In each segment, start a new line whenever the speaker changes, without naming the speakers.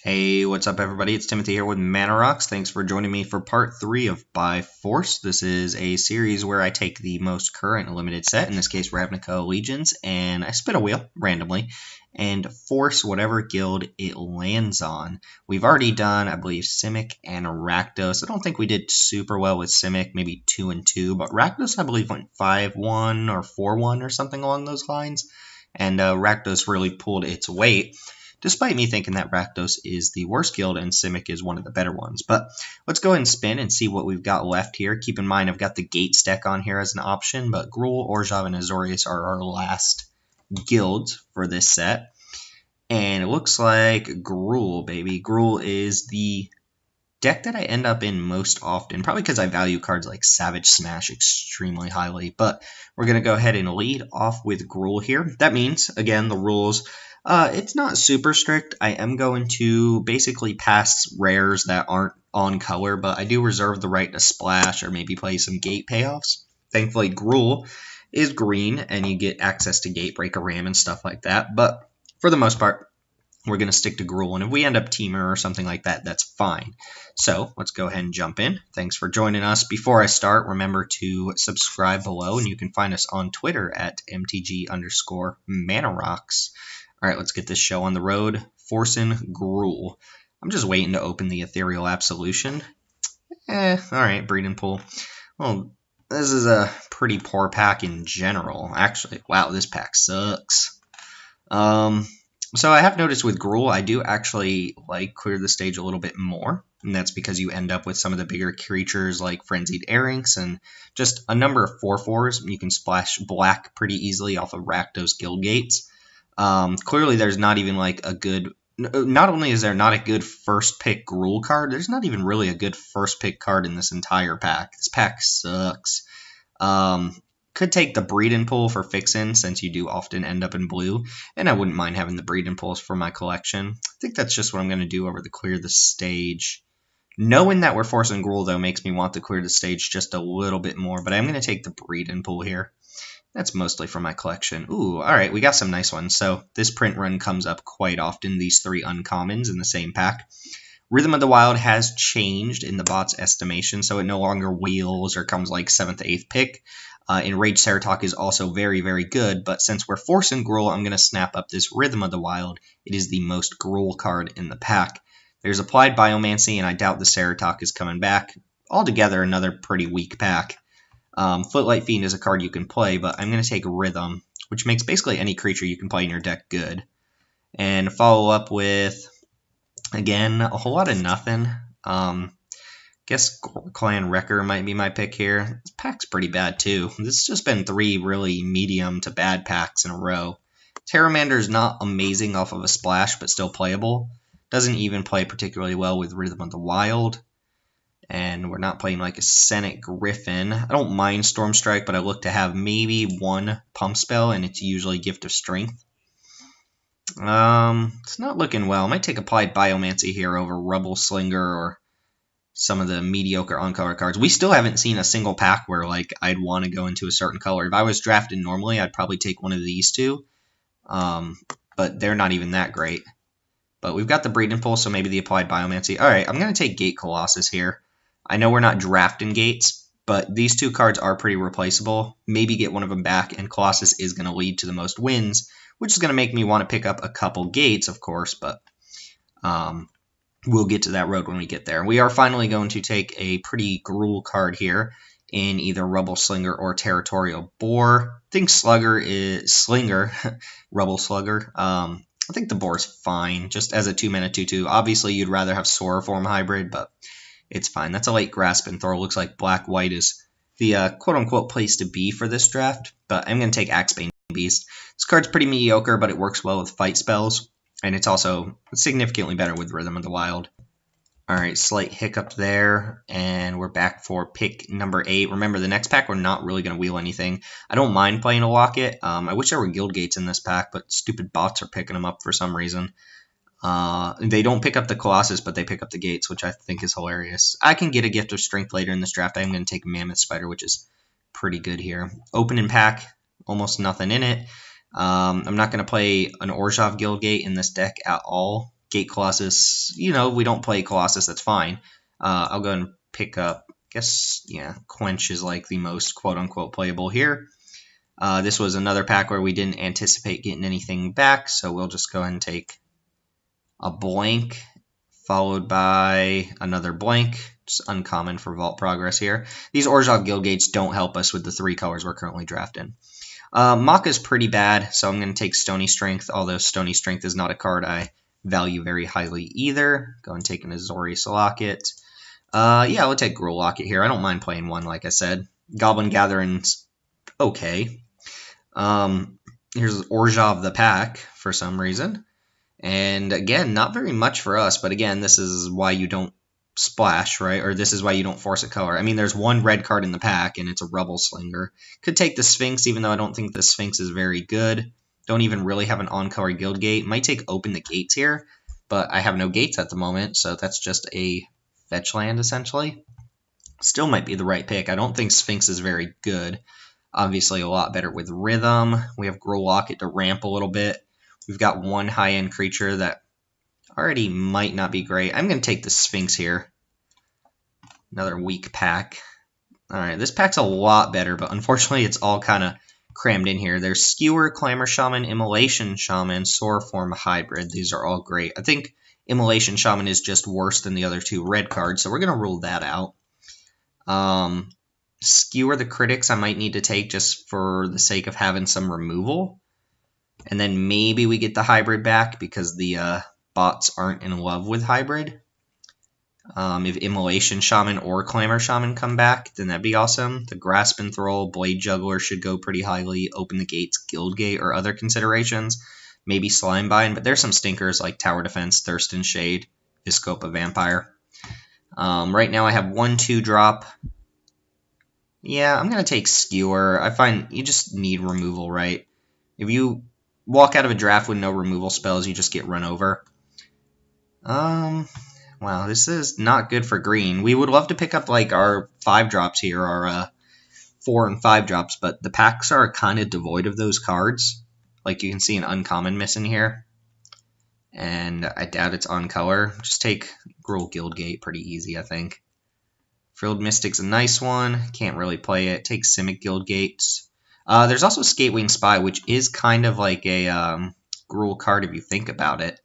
Hey, what's up, everybody? It's Timothy here with Mana Rocks. Thanks for joining me for part 3 of By Force. This is a series where I take the most current limited set, in this case Ravnica Legions, and I spin a wheel randomly and force whatever guild it lands on. We've already done, I believe, Simic and Rakdos. I don't think we did super well with Simic, maybe 2 and 2, but Rakdos, I believe, went 5-1 or 4-1 or something along those lines, and Rakdos really pulled its weight, despite me thinking that Rakdos is the worst guild and Simic is one of the better ones. But let's go ahead and spin and see what we've got left here. Keep in mind I've got the Gates deck on here as an option, but Gruul, Orzhov, and Azorius are our last guilds for this set. And it looks like Gruul, baby. Gruul is the deck that I end up in most often, probably because I value cards like Savage Smash extremely highly. But we're going to go ahead and lead off with Gruul here. That means, again, the rules, it's not super strict. I am going to basically pass rares that aren't on color, but I do reserve the right to splash or maybe play some gate payoffs. Thankfully, Gruul is green, and you get access to Gatebreaker Ram and stuff like that. But for the most part, we're going to stick to Gruul, and if we end up Teamer or something like that, that's fine. So let's go ahead and jump in. Thanks for joining us. Before I start, remember to subscribe below, and you can find us on Twitter at MTG_ManaRocks. All right, let's get this show on the road. Forcing Gruul. I'm just waiting to open the Ethereal Absolution. All right, Breeding Pool. Well, this is a pretty poor pack in general. Actually, wow, this pack sucks. So I have noticed with Gruul, I do actually like Clear the Stage a little bit more, and that's because you end up with some of the bigger creatures like Frenzied Arinx and just a number of 4/4s. You can splash black pretty easily off of Rakdos Guild Gates. Clearly, there's not even like a good. Not only is there not a good first pick Gruul card, there's not even really a good first pick card in this entire pack. This pack sucks. Could take the Breed and Pull for fixin', since you do often end up in blue, and I wouldn't mind having the Breed and Pulls for my collection. I think that's just what I'm going to do over the Clear the Stage. Knowing that we're forcing Gruul, though, makes me want to Clear the Stage just a little bit more, but I'm going to take the Breed and Pull here. That's mostly for my collection. Ooh, alright, we got some nice ones. So this print run comes up quite often, these 3 uncommons in the same pack. Rhythm of the Wild has changed in the bot's estimation, so it no longer wheels or comes like 7th to 8th pick. Enraged Ceratok is also very, very good, but since we're forcing Gruul, I'm going to snap up this Rhythm of the Wild. It is the most Gruul card in the pack. There's Applied Biomancy, and I doubt the Ceratok is coming back. Altogether, another pretty weak pack. Footlight Fiend is a card you can play, but I'm going to take Rhythm, which makes basically any creature you can play in your deck good. And follow up with, again, a whole lot of nothing. Guess Clan Wrecker might be my pick here. This pack's pretty bad, too. This has just been 3 really medium to bad packs in a row. Terramander is not amazing off of a splash, but still playable. Doesn't even play particularly well with Rhythm of the Wild. And we're not playing like a Senate Griffin. I don't mind Storm Strike, but I look to have maybe 1 pump spell, and it's usually Gift of Strength. It's not looking well. I might take Applied Biomancy here over Rubble Slinger or some of the mediocre on-color cards. We still haven't seen a single pack where like I'd want to go into a certain color. If I was drafted normally, I'd probably take one of these 2. But they're not even that great. But we've got the Breed and Pull, so maybe the Applied Biomancy. Alright, I'm going to take Gate Colossus here. I know we're not drafting Gates, but these 2 cards are pretty replaceable. Maybe get one of them back, and Colossus is going to lead to the most wins, which is going to make me want to pick up a couple Gates, of course, but we'll get to that road when we get there. We are finally going to take a pretty Gruul card here in either Rubble Slinger or Territorial Boar. I think Slinger, Rubble Slugger. I think the Boar's fine, just as a 2-mana 2/2. Obviously, you'd rather have Sora Form Hybrid, but it's fine. That's a late Grasp and Throw. Looks like Black-White is the quote-unquote place to be for this draft, but I'm going to take Axebane Beast. This card's pretty mediocre, but it works well with fight spells, and it's also significantly better with Rhythm of the Wild. Alright, slight hiccup there, and we're back for pick number 8. Remember, the next pack we're not really going to wheel anything. I don't mind playing a Locket. I wish there were Guild Gates in this pack, but stupid bots are picking them up for some reason. They don't pick up the Colossus, but they pick up the Gates, which I think is hilarious. I can get a Gift of Strength later in this draft. I'm going to take Mammoth Spider, which is pretty good here. Opening pack, almost nothing in it. I'm not going to play an Orzhov Guildgate in this deck at all. Gate Colossus. You know, we don't play Colossus, that's fine. I'll go and pick up, I guess, yeah, Quench is like the most quote-unquote playable here. This was another pack where we didn't anticipate getting anything back, so we'll just go ahead and take a blank, followed by another blank. Just uncommon for Vault Progress here. These Orzhov Guildgates don't help us with the 3 colors we're currently drafting. Maka is pretty bad, so I'm going to take Stony Strength, although Stony Strength is not a card I value very highly either. Go and take an Azorius Locket. Yeah, we'll take Gruul Locket here. I don't mind playing one, like I said. Goblin Gathering's okay. Here's Orzhov the pack for some reason. And again, not very much for us, but again, this is why you don't splash, right? Or this is why you don't force a color. I mean, there's one red card in the pack, and it's a Rubble Slinger. Could take the Sphinx, even though I don't think the Sphinx is very good. Don't even really have an on-color Guild Gate. Might take Open the Gates here, but I have no gates at the moment, so that's just a fetch land, essentially. Still might be the right pick. I don't think Sphinx is very good. Obviously, a lot better with Rhythm. We have Gruul Locket to ramp a little bit. We've got one high-end creature that already might not be great. I'm going to take the Sphinx here. Another weak pack. Alright, this pack's a lot better, but unfortunately it's all kind of crammed in here. There's Skewer, Clamor Shaman, Immolation Shaman, Sore Form Hybrid. These are all great. I think Immolation Shaman is just worse than the other 2 red cards, so we're going to rule that out. Skewer the Critics I might need to take just for the sake of having some removal. And then maybe we get the Hybrid back because the bots aren't in love with Hybrid. If Immolation Shaman or Clamor Shaman come back, then that'd be awesome. The Grasp and Thrall, Blade Juggler should go pretty highly. Open the Gates, Guildgate, or other considerations. Maybe Slimebind, but there's some stinkers like Tower Defense, Thirst and Shade, Viscopa Vampire. Right now I have 1/2 drop. Yeah, I'm going to take Skewer. I find you just need removal, right? If you walk out of a draft with no removal spells, you just get run over. Wow, this is not good for green. We would love to pick up like our 5 drops here, our 4 and 5 drops, but the packs are kind of devoid of those cards. Like you can see an uncommon missing here. And I doubt it's on color. Just take Gruul Guildgate, pretty easy, I think. Frilled Mystic's a nice one. Can't really play it. Take Simic Guildgates. There's also Skatewing Spy, which is kind of like a Gruul card if you think about it.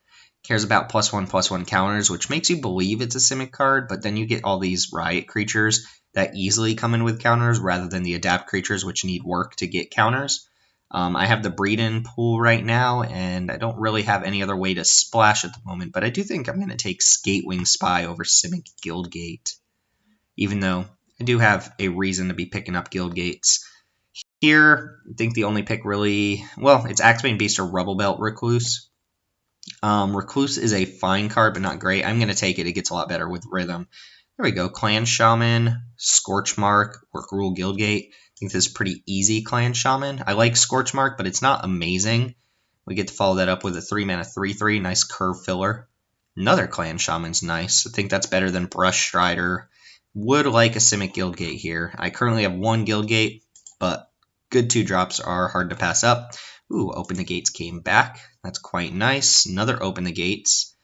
Cares about +1/+1 counters, which makes you believe it's a Simic card, but then you get all these Riot creatures that easily come in with counters rather than the Adapt creatures, which need work to get counters. I have the Breed-In pool right now, and I don't really have any other way to splash at the moment, but I do think I'm going to take Skatewing Spy over Simic Guildgate, even though I do have a reason to be picking up Guildgates. Here, I think the only pick really, well, it's Axebane Beast or Rubble Belt Recluse. Recluse is a fine card, but not great. I'm going to take it. It gets a lot better with Rhythm. There we go. Clan Shaman, Scorchmark, or Gruul Guildgate. I think this is pretty easy Clan Shaman. I like Scorchmark, but it's not amazing. We get to follow that up with a 3-mana 3/3. Nice curve filler. Another Clan Shaman's nice. I think that's better than Brush Strider. Would like a Simic Guildgate here. I currently have 1 Guildgate, but good 2 drops are hard to pass up. Ooh, Open the Gates came back. That's quite nice. Another Open the Gates.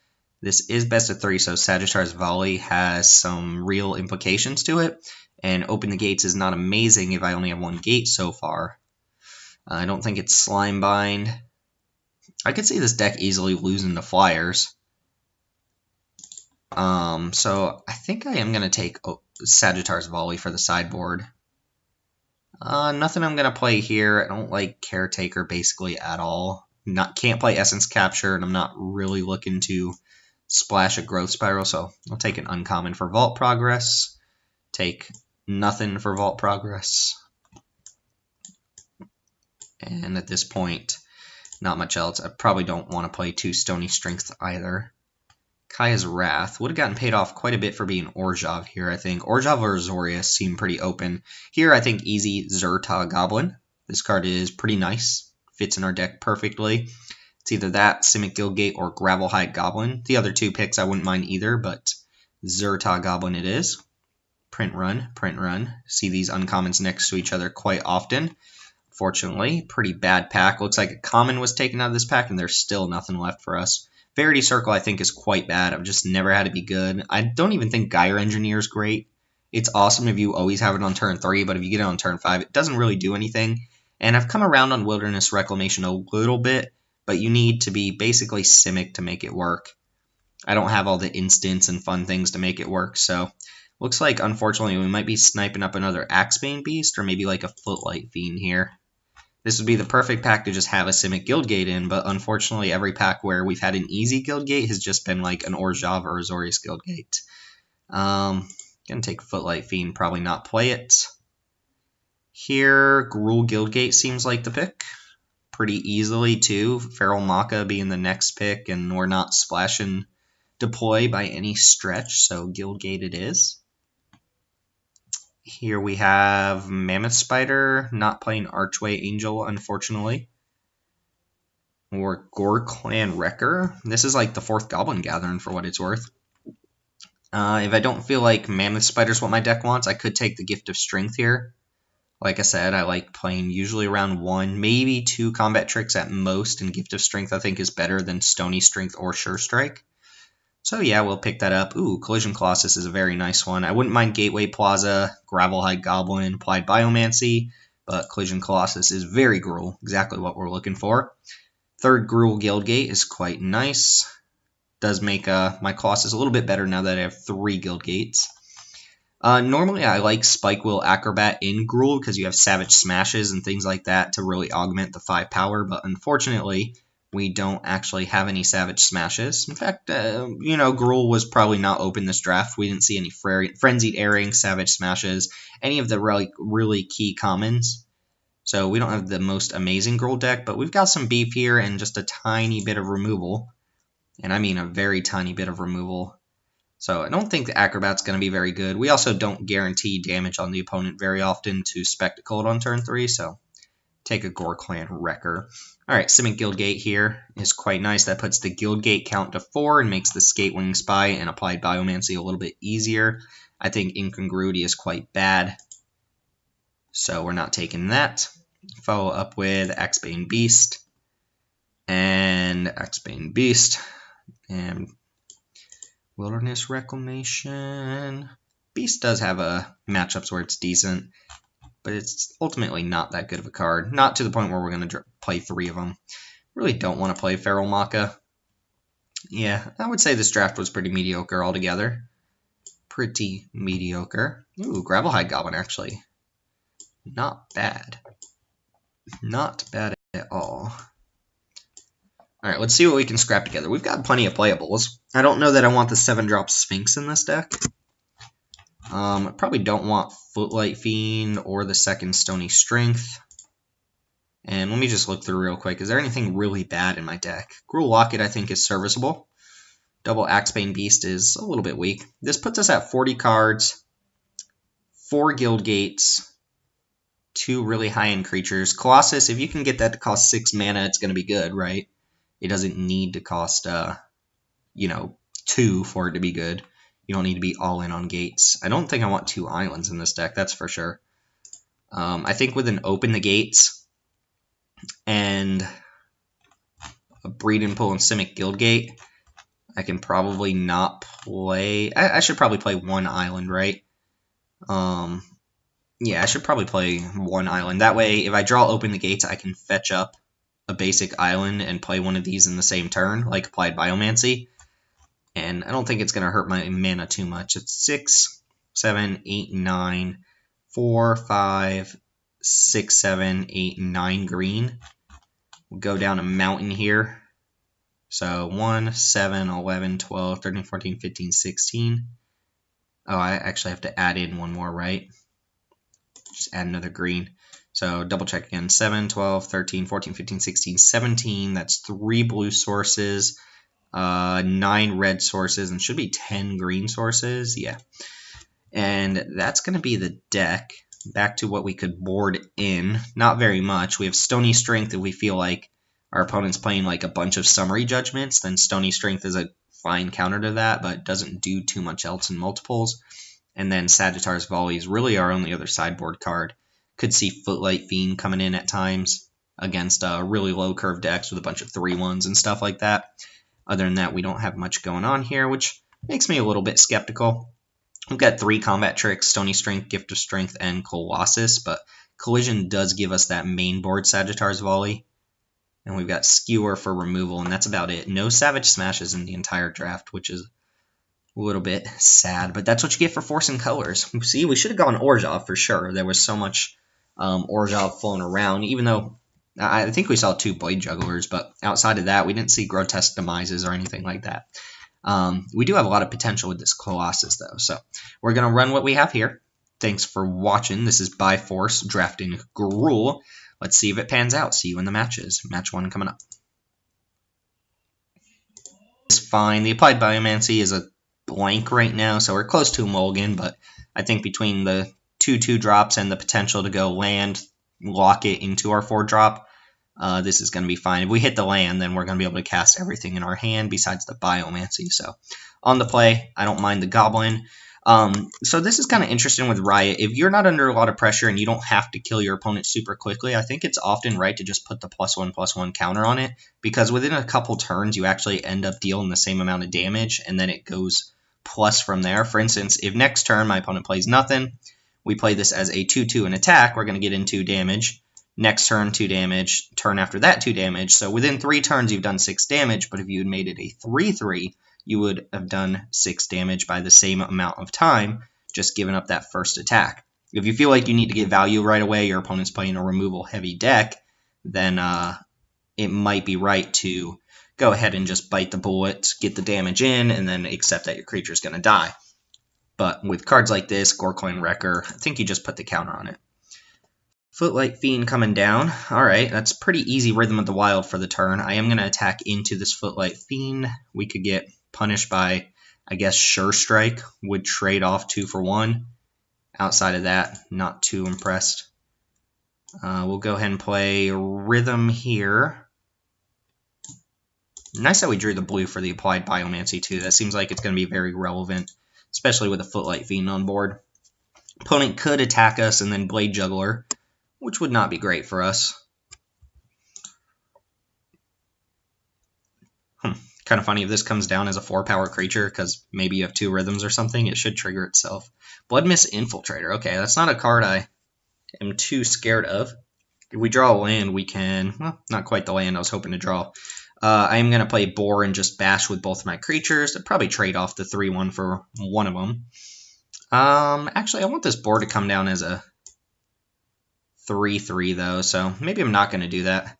This is best of 3, so Sagittarius Volley has some real implications to it. And Open the Gates is not amazing if I only have 1 gate so far. I don't think it's Slimebind. I could see this deck easily losing to Flyers. So I think I am going to take Sagittarius Volley for the sideboard. Nothing I'm going to play here. I don't like Caretaker basically at all. Can't play Essence Capture, and I'm not really looking to splash a Growth Spiral, so I'll take an uncommon for Vault Progress. Take nothing for Vault Progress. And at this point, not much else. I probably don't want to play 2 Stony Strength either. Kaya's Wrath would have gotten paid off quite a bit for being Orzhov here, I think. Orzhov or Azorius seem pretty open. Here, I think easy Zerta Goblin. This card is pretty nice. Fits in our deck perfectly. It's either that, Simic Guildgate, or Gravelhide Goblin. The other 2 picks I wouldn't mind either, but Zerta Goblin it is. Print run, print run. See these uncommons next to each other quite often. Fortunately, pretty bad pack. Looks like a common was taken out of this pack, and there's still nothing left for us. Verity Circle, I think, is quite bad. I've just never had it be good. I don't even think Gyre Engineer is great. It's awesome if you always have it on turn 3, but if you get it on turn 5, it doesn't really do anything. And I've come around on Wilderness Reclamation a little bit, but you need to be basically Simic to make it work. I don't have all the instants and fun things to make it work, so looks like, unfortunately, we might be sniping up another Axebane Beast, or maybe like a Footlight Fiend here. This would be the perfect pack to just have a Simic Guildgate in, but unfortunately every pack where we've had an easy Guildgate has just been like an Orzhov or Azorius Guildgate. Gonna take Footlight Fiend, probably not play it. Here, Gruul Guildgate seems like the pick. Pretty easily too, Feral Maka being the next pick, and we're not splashing deploy by any stretch, so Guildgate it is. Here we have Mammoth Spider, not playing Archway Angel, unfortunately. Or Gore Clan Wrecker. This is like the 4th Goblin Gathering for what it's worth. If I don't feel like Mammoth Spider's what my deck wants, I could take the Gift of Strength here. Like I said, I like playing usually around 1, maybe 2 combat tricks at most, and Gift of Strength I think is better than Stony Strength or Sure Strike. So yeah, we'll pick that up. Ooh, Collision Colossus is a very nice one. I wouldn't mind Gateway Plaza, Gravelhide Goblin, Applied Biomancy, but Collision Colossus is very Gruul, exactly what we're looking for. 3rd Gruul Guildgate is quite nice. Does make my Colossus a little bit better now that I have 3 Guildgates. Normally I like Spike Wheel Acrobat in Gruul because you have Savage Smashes and things like that to really augment the 5 power, but unfortunately we don't actually have any Savage Smashes. In fact, Gruul was probably not open this draft. We didn't see any Frenzied Airing, Savage Smashes, any of the really key commons. So we don't have the most amazing Gruul deck, but we've got some beef here and just a tiny bit of removal. And I mean a very tiny bit of removal. So I don't think the Acrobat's going to be very good. We also don't guarantee damage on the opponent very often to Spectacle it on turn 3, so take a Gore Clan Wrecker. Alright, Simic Guildgate here is quite nice. That puts the Guildgate count to 4 and makes the Skatewing Spy and Applied Biomancy a little bit easier. I think Incongruity is quite bad, so we're not taking that. Follow up with Axebane Beast and Axebane Beast and Wilderness Reclamation. Beast does have matchups where it's decent, but it's ultimately not that good of a card. Not to the point where we're going to play 3 of them. Really don't want to play Feral Maka. Yeah, I would say this draft was pretty mediocre altogether. Pretty mediocre. Ooh, Gravelhide Goblin, actually. Not bad. Not bad at all. Alright, let's see what we can scrap together. We've got plenty of playables. I don't know that I want the 7-drop Sphinx in this deck. I probably don't want Footlight Fiend or the 2nd Stony Strength. And let me just look through real quick. Is there anything really bad in my deck? Gruul Locket, I think, is serviceable. Double Axebane Beast is a little bit weak. This puts us at 40 cards, 4 Guildgates, 2 really high-end creatures. Colossus, if you can get that to cost 6 mana, it's going to be good, right? It doesn't need to cost, 2 for it to be good. You don't need to be all in on gates. I don't think I want 2 islands in this deck, that's for sure. I think with an Open the Gates and a Breed and Pull and Simic Guildgate, I can probably not play... I should probably play 1 island, right? Yeah, I should probably play 1 island. That way, if I draw Open the Gates, I can fetch up a basic island and play one of these in the same turn, like Applied Biomancy. And I don't think it's going to hurt my mana too much. It's 6, 7, 8, 9, 4, 5, 6, 7, 8, 9 green. We'll go down a mountain here. So 1, 7, 11, 12, 13, 14, 15, 16. Oh, I actually have to add in 1 more, right? Just add another green. So double check again. 7, 12, 13, 14, 15, 16, 17. That's 3 blue sources. 9 red sources, and should be 10 green sources. Yeah. And that's going to be the deck. Back to what we could board in. Not very much. We have Stony Strength if we feel like our opponent's playing like a bunch of Summary Judgments. Then Stony Strength is a fine counter to that, but doesn't do too much else in multiples. And then Sagittar's Volley is really our only other sideboard card. Could see Footlight Fiend coming in at times against really low curve decks with a bunch of 3/1s and stuff like that. Other than that, we don't have much going on here, which makes me a little bit skeptical. We've got 3 combat tricks, Stony Strength, Gift of Strength, and Colossus, but Collision does give us that main board Sagittar's Volley. And we've got Skewer for removal, and that's about it. No Savage Smashes in the entire draft, which is a little bit sad, but that's what you get for forcing colors. See, we should have gone Orzhov for sure. There was so much Orzhov flown around, even though I think we saw 2 Blade Jugglers, but outside of that, we didn't see Grotesque Demises or anything like that. We do have a lot of potential with this Colossus, though, so we're going to run what we have here. Thanks for watching. This is By Force drafting Gruul. Let's see if it pans out. See you in the matches. Match 1 coming up. It's fine. The Applied Biomancy is a blank right now, so we're close to a mulligan, but I think between the 2/2 drops and the potential to go land, lock it into our 4-drop, this is going to be fine. If we hit the land, then we're going to be able to cast everything in our hand besides the Biomancy. So on the play, I don't mind the Goblin. So this is kind of interesting with Riot. If you're not under a lot of pressure and you don't have to kill your opponent super quickly, I think it's often right to just put the +1/+1 counter on it, because within a couple turns you actually end up dealing the same amount of damage, and then it goes plus from there. For instance, if next turn my opponent plays nothing, we play this as a 2/2 and attack, we're going to get in 2 damage. Next turn, 2 damage. Turn after that, 2 damage. So within 3 turns, you've done 6 damage, but if you had made it a 3/3, you would have done 6 damage by the same amount of time, just giving up that first attack. If you feel like you need to get value right away, your opponent's playing a removal-heavy deck, then it might be right to go ahead and just bite the bullet, get the damage in, and then accept that your creature's going to die. But with cards like this, Gorecoin Wrecker, I think you just put the counter on it. Footlight Fiend coming down. Alright, that's pretty easy Rhythm of the Wild for the turn. I am going to attack into this Footlight Fiend. We could get punished by, I guess, Sure Strike. Would trade off 2 for 1. Outside of that, not too impressed. We'll go ahead and play Rhythm here. Nice that we drew the blue for the Applied Biomancy too. That seems like it's going to be very relevant, especially with a Footlight Fiend on board. Opponent could attack us and then Blade Juggler, which would not be great for us. Kind of funny if this comes down as a 4-power creature, because maybe you have 2 rhythms or something, it should trigger itself. Blood Mist Infiltrator. Okay, that's not a card I am too scared of. If we draw a land, we can... Well, not quite the land I was hoping to draw. I am going to play Boar and just bash with both of my creatures. I'd probably trade off the 3/1 for one of them. Actually, I want this board to come down as a 3/3 though, so maybe I'm not going to do that.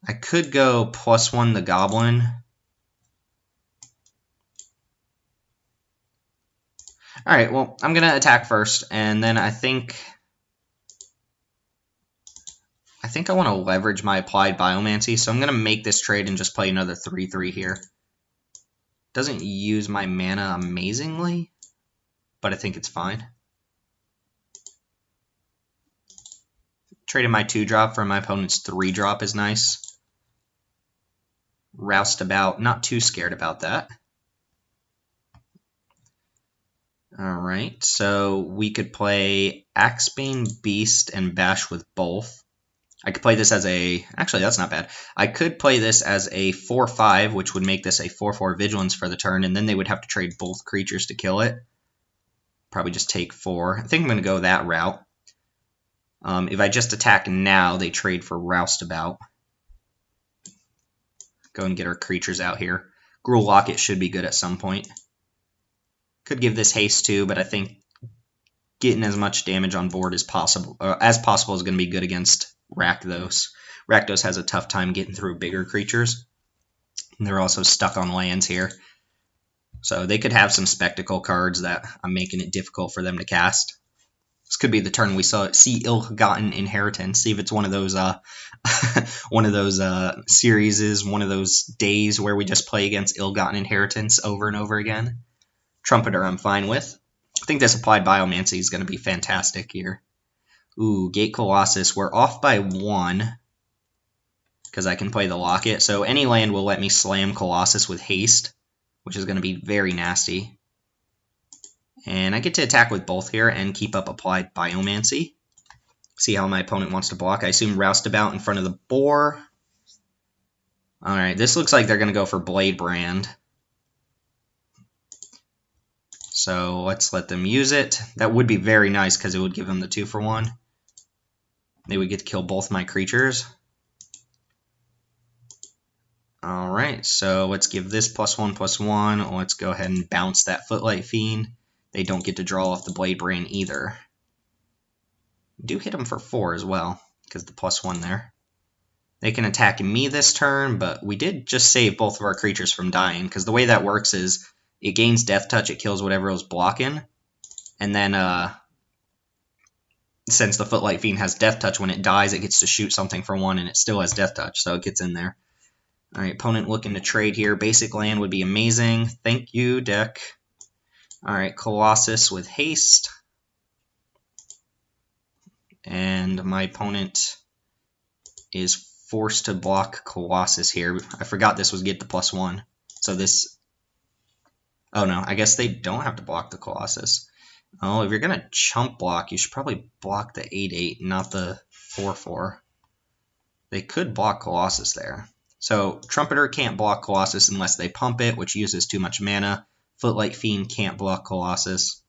I could go +1 the Goblin. Alright, well, I'm going to attack first, and then I think I want to leverage my Applied Biomancy, so I'm going to make this trade and just play another 3/3 here. Doesn't use my mana amazingly, but I think it's fine. Trading my 2-drop for my opponent's 3-drop is nice. Roustabout, not too scared about that. Alright, so we could play Axebane, Beast, and bash with both. I could play this as a... Actually, that's not bad. I could play this as a 4/5, which would make this a 4/4 Vigilance for the turn, and then they would have to trade both creatures to kill it. Probably just take 4. I think I'm going to go that route. If I just attack now, they trade for Roustabout. Go and get our creatures out here. Gruul Locket should be good at some point. Could give this haste too, but I think getting as much damage on board as possible is going to be good against Rakdos. Rakdos has a tough time getting through bigger creatures. And they're also stuck on lands here. So they could have some spectacle cards that I'm making it difficult for them to cast. This could be the turn we see Ill-Gotten Inheritance. See if it's one of those series, one of those days where we just play against Ill-Gotten Inheritance over and over again. Trumpeter I'm fine with. I think this Applied Biomancy is going to be fantastic here. Ooh, Gate Colossus. We're off by 1 because I can play the Locket. So any land will let me slam Colossus with haste, which is going to be very nasty. And I get to attack with both here and keep up Applied Biomancy. See how my opponent wants to block. I assume Roustabout in front of the Boar. Alright, this looks like they're going to go for Blade Brand. So let's let them use it. That would be very nice because it would give them the 2-for-1. They would get to kill both my creatures. Alright, so let's give this +1/+1. Let's go ahead and bounce that Footlight Fiend. They don't get to draw off the Blade Brand either. Do hit them for 4 as well, because the +1 there. They can attack me this turn, but we did just save both of our creatures from dying, because the way that works is it gains Death Touch, it kills whatever it was blocking, and then since the Footlight Fiend has Death Touch, when it dies it gets to shoot something for 1, and it still has Death Touch, so it gets in there. Alright, opponent looking to trade here. Basic land would be amazing. Thank you, deck. Alright, Colossus with haste. And my opponent is forced to block Colossus here. I forgot this was get the +1. So this... Oh no, I guess they don't have to block the Colossus. Oh, if you're going to chump block, you should probably block the 8/8, not the 4/4. They could block Colossus there. So Trumpeter can't block Colossus unless they pump it, which uses too much mana. Footlight Fiend can't block Colossus.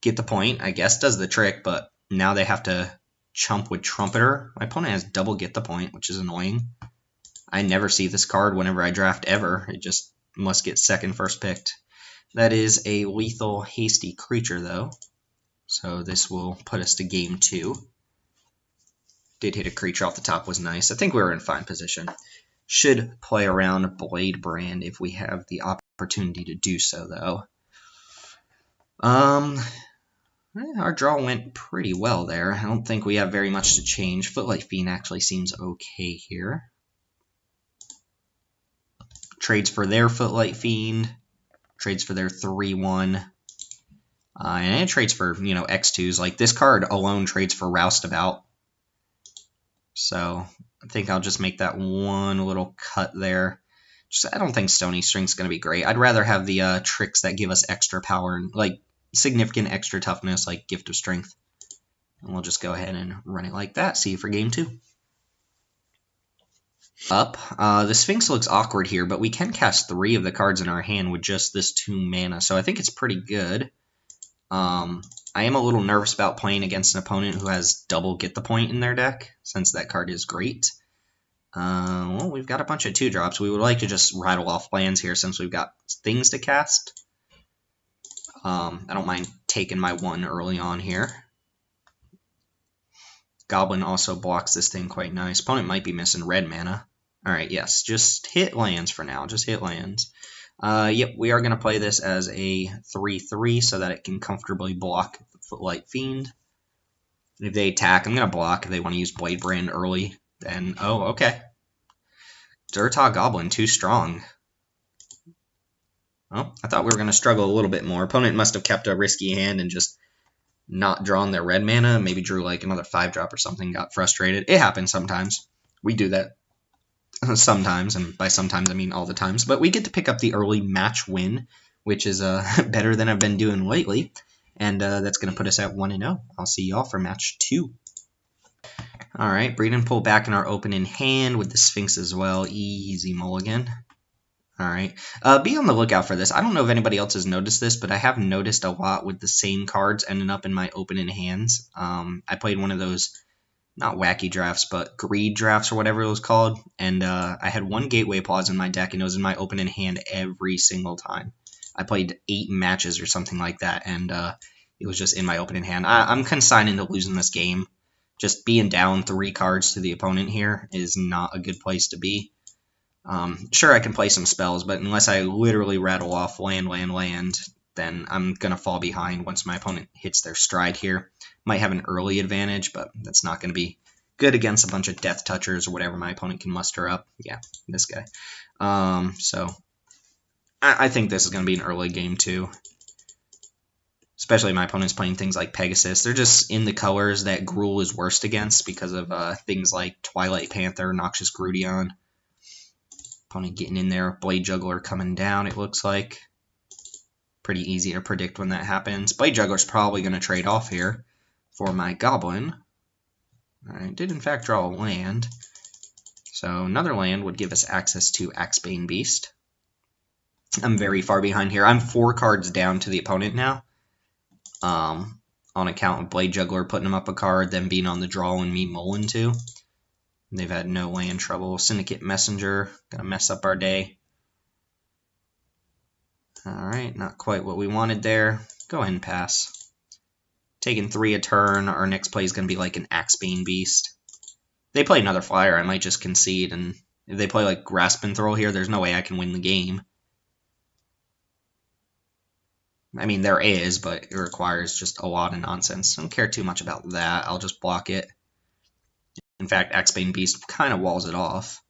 Get the point, I guess does the trick, but now they have to chump with Trumpeter. My opponent has double get the point, which is annoying. I never see this card whenever I draft ever. It just must get second first picked. That is a lethal hasty creature though. So this will put us to game 2. Did hit a creature off the top, was nice. I think we were in fine position. Should play around Blade Brand if we have the opportunity to do so though. Our draw went pretty well there. I don't think we have very much to change. Footlight Fiend actually seems okay here. Trades for their Footlight Fiend. Trades for their 3/1. And it trades for, X2s. Like, this card alone trades for Roustabout. So, I think I'll just make that one little cut there. I don't think Stony String's going to be great. I'd rather have the tricks that give us extra power and, like, significant extra toughness, like Gift of Strength. And we'll just go ahead and run it like that. See you for game 2. The Sphinx looks awkward here, but we can cast 3 of the cards in our hand with just this 2 mana, so I think it's pretty good. I am a little nervous about playing against an opponent who has double get the point in their deck, since that card is great. Well, we've got a bunch of 2-drops. We would like to just rattle off lands here since we've got things to cast. I don't mind taking my 1 early on here. Goblin also blocks this thing quite nice. Opponent might be missing red mana. Alright, yes, just hit lands for now. Just hit lands. Yep, we are going to play this as a 3/3 so that it can comfortably block the Footlight Fiend. If they attack, I'm going to block. If they want to use Blade Brand early, then... Oh, okay. Durtog Goblin, too strong. Oh, I thought we were going to struggle a little bit more. Opponent must have kept a risky hand and just not drawn their red mana. Maybe drew like another 5-drop or something, got frustrated. It happens sometimes. We do that sometimes, and by sometimes I mean all the times. But we get to pick up the early match win, which is better than I've been doing lately. And that's going to put us at 1-0. I'll see y'all for match 2. Alright, breed and pull back in our opening hand with the Sphinx as well. Easy mulligan. Alright, be on the lookout for this. I don't know if anybody else has noticed this, but I have noticed a lot with the same cards ending up in my opening hands. I played one of those, not wacky drafts, but greed drafts or whatever it was called, and I had 1 Gateway Pause in my deck, and it was in my opening hand every single time. I played 8 matches or something like that, and it was just in my opening hand. I'm consigning to losing this game. Just being down 3 cards to the opponent here is not a good place to be. Sure, I can play some spells, but unless I literally rattle off land, then I'm going to fall behind once my opponent hits their stride here. Might have an early advantage, but that's not going to be good against a bunch of Death Touchers or whatever my opponent can muster up. Yeah, this guy. So I think this is going to be an early game too. Especially my opponent's playing things like Pegasus. They're just in the colors that Gruul is worst against because of things like Twilight Panther, Noxious Grudion. Opponent getting in there. Blade Juggler coming down, it looks like. Pretty easy to predict when that happens. Blade Juggler's probably going to trade off here for my Goblin. Alright, did in fact draw a land. So another land would give us access to Axebane Beast. I'm very far behind here. I'm 4 cards down to the opponent now. On account of Blade Juggler putting them up a card, them being on the draw and me mulling too. They've had no land trouble. Syndicate Messenger, gonna mess up our day. Alright, not quite what we wanted there. Go ahead and pass. Taking 3 a turn, our next play is gonna be like an Axebane Beast. If they play another flyer, I might just concede, and if they play like Grasp and Throw here, there's no way I can win the game. I mean, there is, but it requires just a lot of nonsense. I don't care too much about that. I'll just block it. In fact, Axebane Beast kind of walls it off.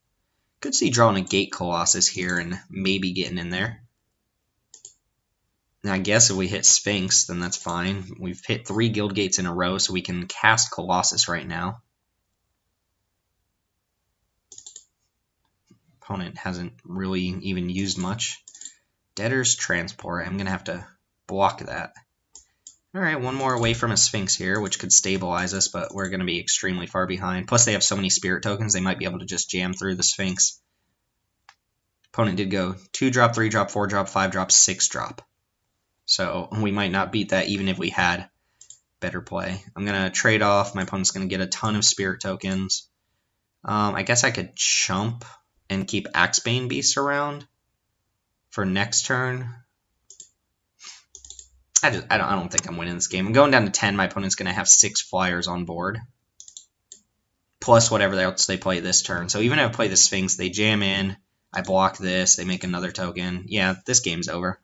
Could see drawing a Gate Colossus here and maybe getting in there. Now, I guess if we hit Sphinx, then that's fine. We've hit 3 Guild Gates in a row, so we can cast Colossus right now. Opponent hasn't really even used much. Debtor's Transport. I'm going to have to block that. Alright, one more away from a Sphinx here, which could stabilize us, but we're going to be extremely far behind. Plus, they have so many Spirit tokens, they might be able to just jam through the Sphinx. Opponent did go 2-drop, 3-drop, 4-drop, 5-drop, 6-drop. So we might not beat that even if we had better play. I'm going to trade off. My opponent's going to get a ton of Spirit tokens. I guess I could chump and keep Axebane Beast around for next turn. I don't think I'm winning this game. I'm going down to 10. My opponent's going to have 6 flyers on board. Plus whatever else they play this turn. So even if I play the Sphinx, they jam in. I block this. They make another token. Yeah, this game's over.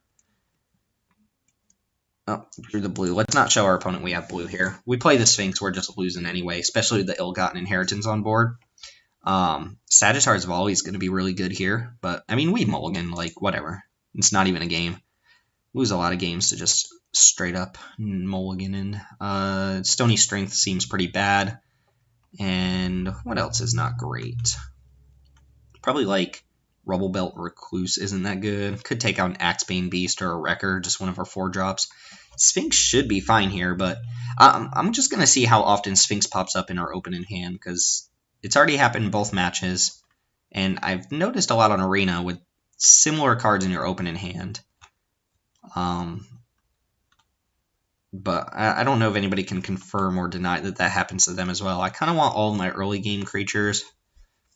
Oh, drew the blue. Let's not show our opponent we have blue here. We play the Sphinx, we're just losing anyway, especially with the Ill-Gotten Inheritance on board. Sagittarius Volley is going to be really good here, but, I mean, we mulligan, like, whatever. It's not even a game. Lose a lot of games to just straight up mulliganing. Stony Strength seems pretty bad. And what else is not great? Probably like Rubble Belt Recluse isn't that good. Could take out an Axebane Beast or a Wrecker, just one of our 4-drops. Sphinx should be fine here, but I'm just going to see how often Sphinx pops up in our opening hand, because it's already happened in both matches. And I've noticed a lot on Arena with similar cards in your opening hand. But I don't know if anybody can confirm or deny that that happens to them as well. I kind of want all of my early game creatures.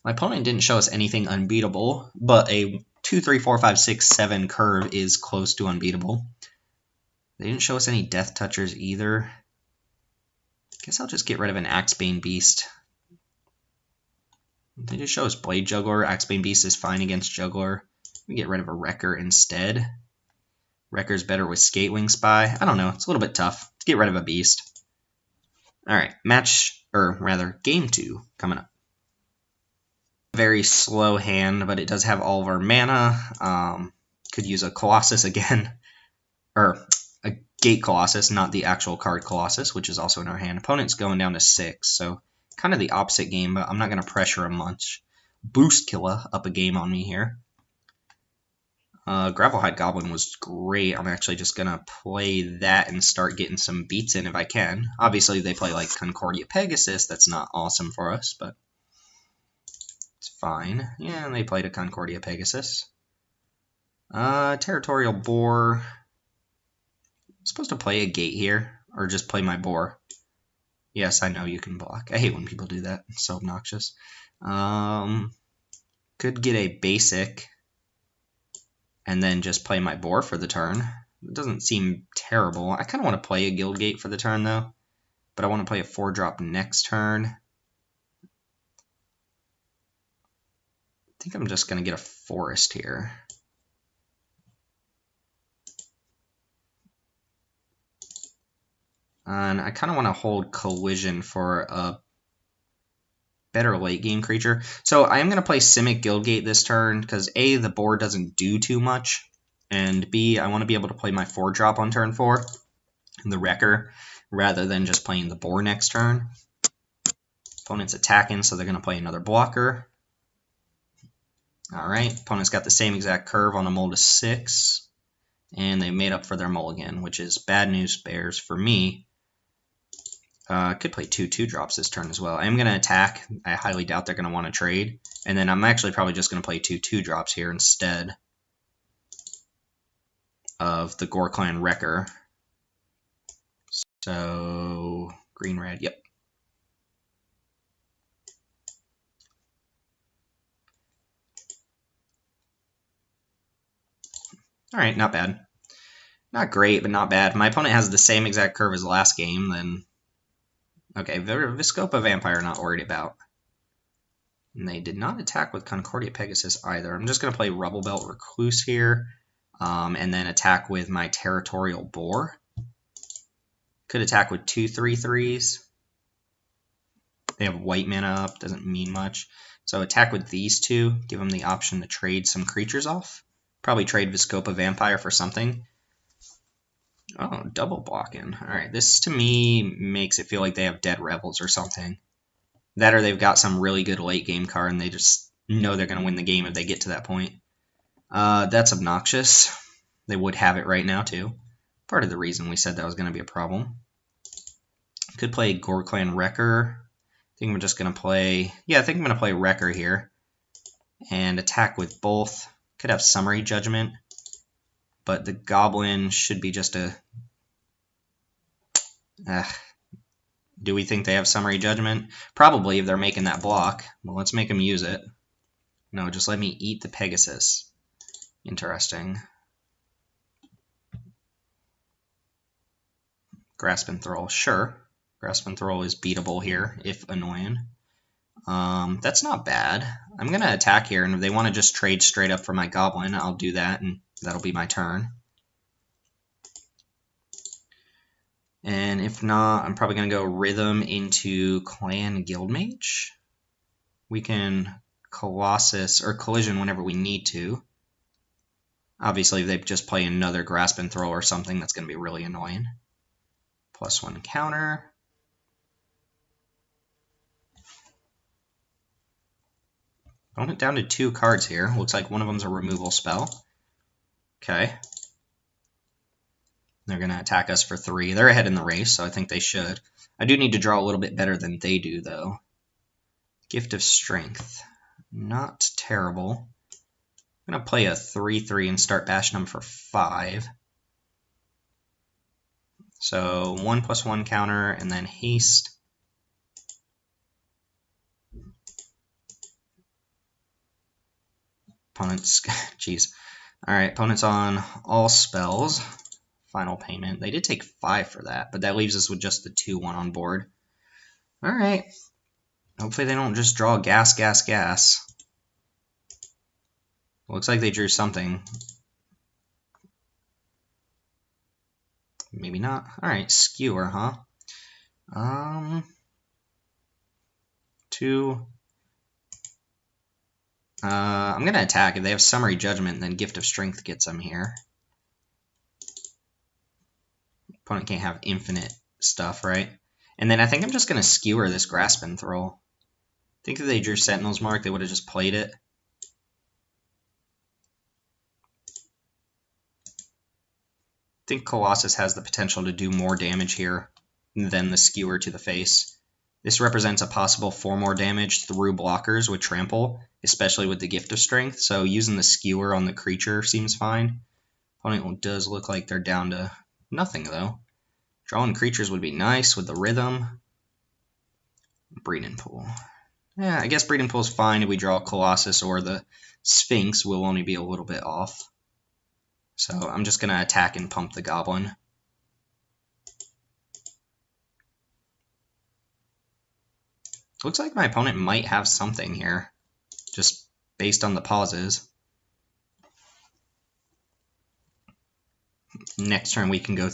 My opponent didn't show us anything unbeatable, but a 2, 3, 4, 5, 6, 7 curve is close to unbeatable. They didn't show us any Death Touchers either. I guess I'll just get rid of an Axebane Beast. They just show us Blade Juggler. Axebane Beast is fine against Juggler. We get rid of a Wrecker instead. Wrecker's better with Skatewing Spy. I don't know. It's a little bit tough. Let's get rid of a Beast. Alright, game 2 coming up. Very slow hand, but it does have all of our mana. Could use a Colossus again. Or a Gate Colossus, not the actual card Colossus, which is also in our hand. Opponent's going down to 6, so kind of the opposite game, but I'm not going to pressure him much. Boost Killer up a game on me here. Gravelhide Goblin was great. I'm actually just going to play that and start getting some beats in if I can. Obviously, they play like Concordia Pegasus. That's not awesome for us, but it's fine. Yeah, and they played a Concordia Pegasus. Territorial Boar. I'm supposed to play a Gate here, or just play my Boar. Yes, I know you can block. I hate when people do that. It's so obnoxious. Could get a basic and then just play my Boar for the turn. It doesn't seem terrible. I kind of want to play a Guild Gate for the turn, though. But I want to play a 4-drop next turn. I think I'm just going to get a Forest here. And I kind of want to hold Collision for a better late game creature. So I am going to play Simic Guildgate this turn because A, the board doesn't do too much, and B, I want to be able to play my 4-drop on turn 4, the Wrecker, rather than just playing the Boar next turn. Opponent's attacking, so they're going to play another blocker. Alright, opponent's got the same exact curve on a mull to 6, and they made up for their mulligan, which is bad news bears for me. Could play 2/2 drops this turn as well. I am going to attack. I highly doubt they're going to want to trade. And then I'm actually probably just going to play 2/2 drops here instead of the Gore Clan Wrecker. So, green, red, yep. Alright, not bad. Not great, but not bad. My opponent has the same exact curve as last game, then... Okay, Viscopa Vampire not worried about. And they did not attack with Concordia Pegasus either. I'm just going to play Rubble Belt Recluse here, and then attack with my Territorial Boar. Could attack with 2/3/3s. They have white mana up, doesn't mean much. So attack with these two, give them the option to trade some creatures off. Probably trade Viscopa Vampire for something. Oh, double blocking. Alright, this to me makes it feel like they have Dead Rebels or something. That or they've got some really good late game card and they just know they're going to win the game if they get to that point. That's obnoxious. They would have it right now too. Part of the reason we said that was going to be a problem. Could play Gore Clan Wrecker. I think I'm just going to play... Yeah, I think I'm going to play Wrecker here. And attack with both. Could have Summary Judgment. But the Goblin should be just a... Do we think they have Summary Judgment? Probably if they're making that block. Well, let's make them use it. No, just let me eat the Pegasus. Interesting. Grasp and Thrall, sure. Grasp and Thrall is beatable here, if annoying. That's not bad. I'm going to attack here, and if they want to just trade straight up for my Goblin, I'll do that, and that'll be my turn. And if not, I'm probably going to go Rhythm into Clan Guildmage. We can Colossus, or Collision whenever we need to. Obviously, if they just play another Grasp and Throw or something, that's going to be really annoying. +1 counter. Opponent down to 2 cards here. Looks like one of them's a removal spell. Okay. They're going to attack us for 3. They're ahead in the race, so I think they should. I do need to draw a little bit better than they do, though. Gift of Strength. Not terrible. I'm going to play a 3/3 and start bashing them for 5. So 1+1 counter, and then haste. Opponent's, jeez. Alright, opponent's on all spells. Final payment. They did take 5 for that, but that leaves us with just the 2/1 on board. Alright. Hopefully they don't just draw gas, gas, gas. Looks like they drew something. Maybe not. Alright, Skewer, huh? 2. I'm going to attack. If they have Summary Judgment, then Gift of Strength gets them here. Opponent can't have infinite stuff, right? And then I think I'm just going to Skewer this Grasp and Throw. I think if they drew Sentinel's Mark, they would have just played it. I think Colossus has the potential to do more damage here than the Skewer to the face. This represents a possible 4 more damage through blockers with Trample, especially with the Gift of Strength, so using the Skewer on the creature seems fine. Opponent does look like they're down to nothing, though. Drawing creatures would be nice with the Rhythm. Breeding Pool. Yeah, I guess Breeding Pool is fine if we draw Colossus or the Sphinx. Will only be a little bit off. So I'm just going to attack and pump the Goblin. Looks like my opponent might have something here, just based on the pauses. Next turn we can go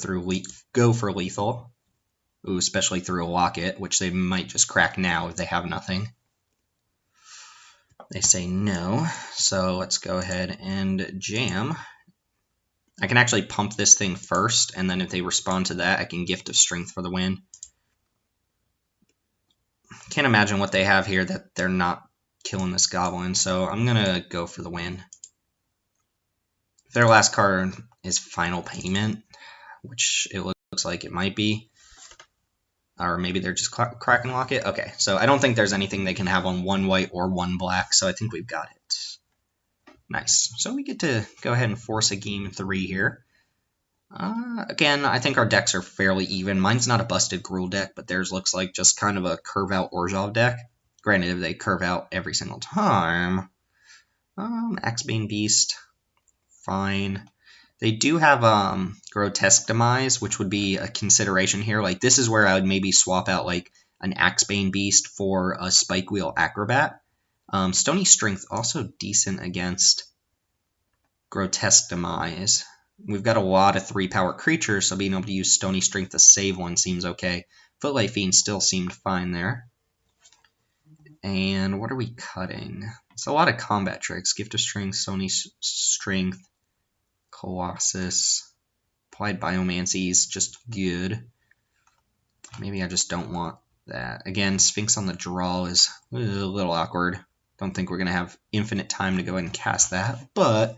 for lethal. Ooh, especially through a Locket, which they might just crack now if they have nothing. They say no, so let's go ahead and jam. I can actually pump this thing first, and then if they respond to that, I can Gift of Strength for the win. Can't imagine what they have here that they're not killing this Goblin, so I'm going to go for the win. If their last card is Final Payment, which it looks like it might be, Or maybe they're just crack and lock it. Okay, so I don't think there's anything they can have on 1 white or 1 black, so I think we've got it. Nice. So we get to go ahead and force a game 3 here. Again, I think our decks are fairly even. Mine's not a busted Gruul deck, but theirs looks like just kind of a curve-out Orzhov deck. Granted, if they curve out every single time. Axebane Beast, fine. They do have Grotesque Demise, which would be a consideration here. Like, this is where I would maybe swap out, like, an Axebane Beast for a Spike Wheel Acrobat. Stony Strength, also decent against Grotesque Demise. We've got a lot of 3-power creatures, so being able to use Stony Strength to save one seems okay. Footlight Fiend still seemed fine there. And what are we cutting? It's a lot of combat tricks. Gift of Strength, Stony Strength, Colossus, Applied Biomancy is just good. Maybe I just don't want that. Again, Sphinx on the draw is a little awkward. Don't think we're going to have infinite time to go ahead and cast that, but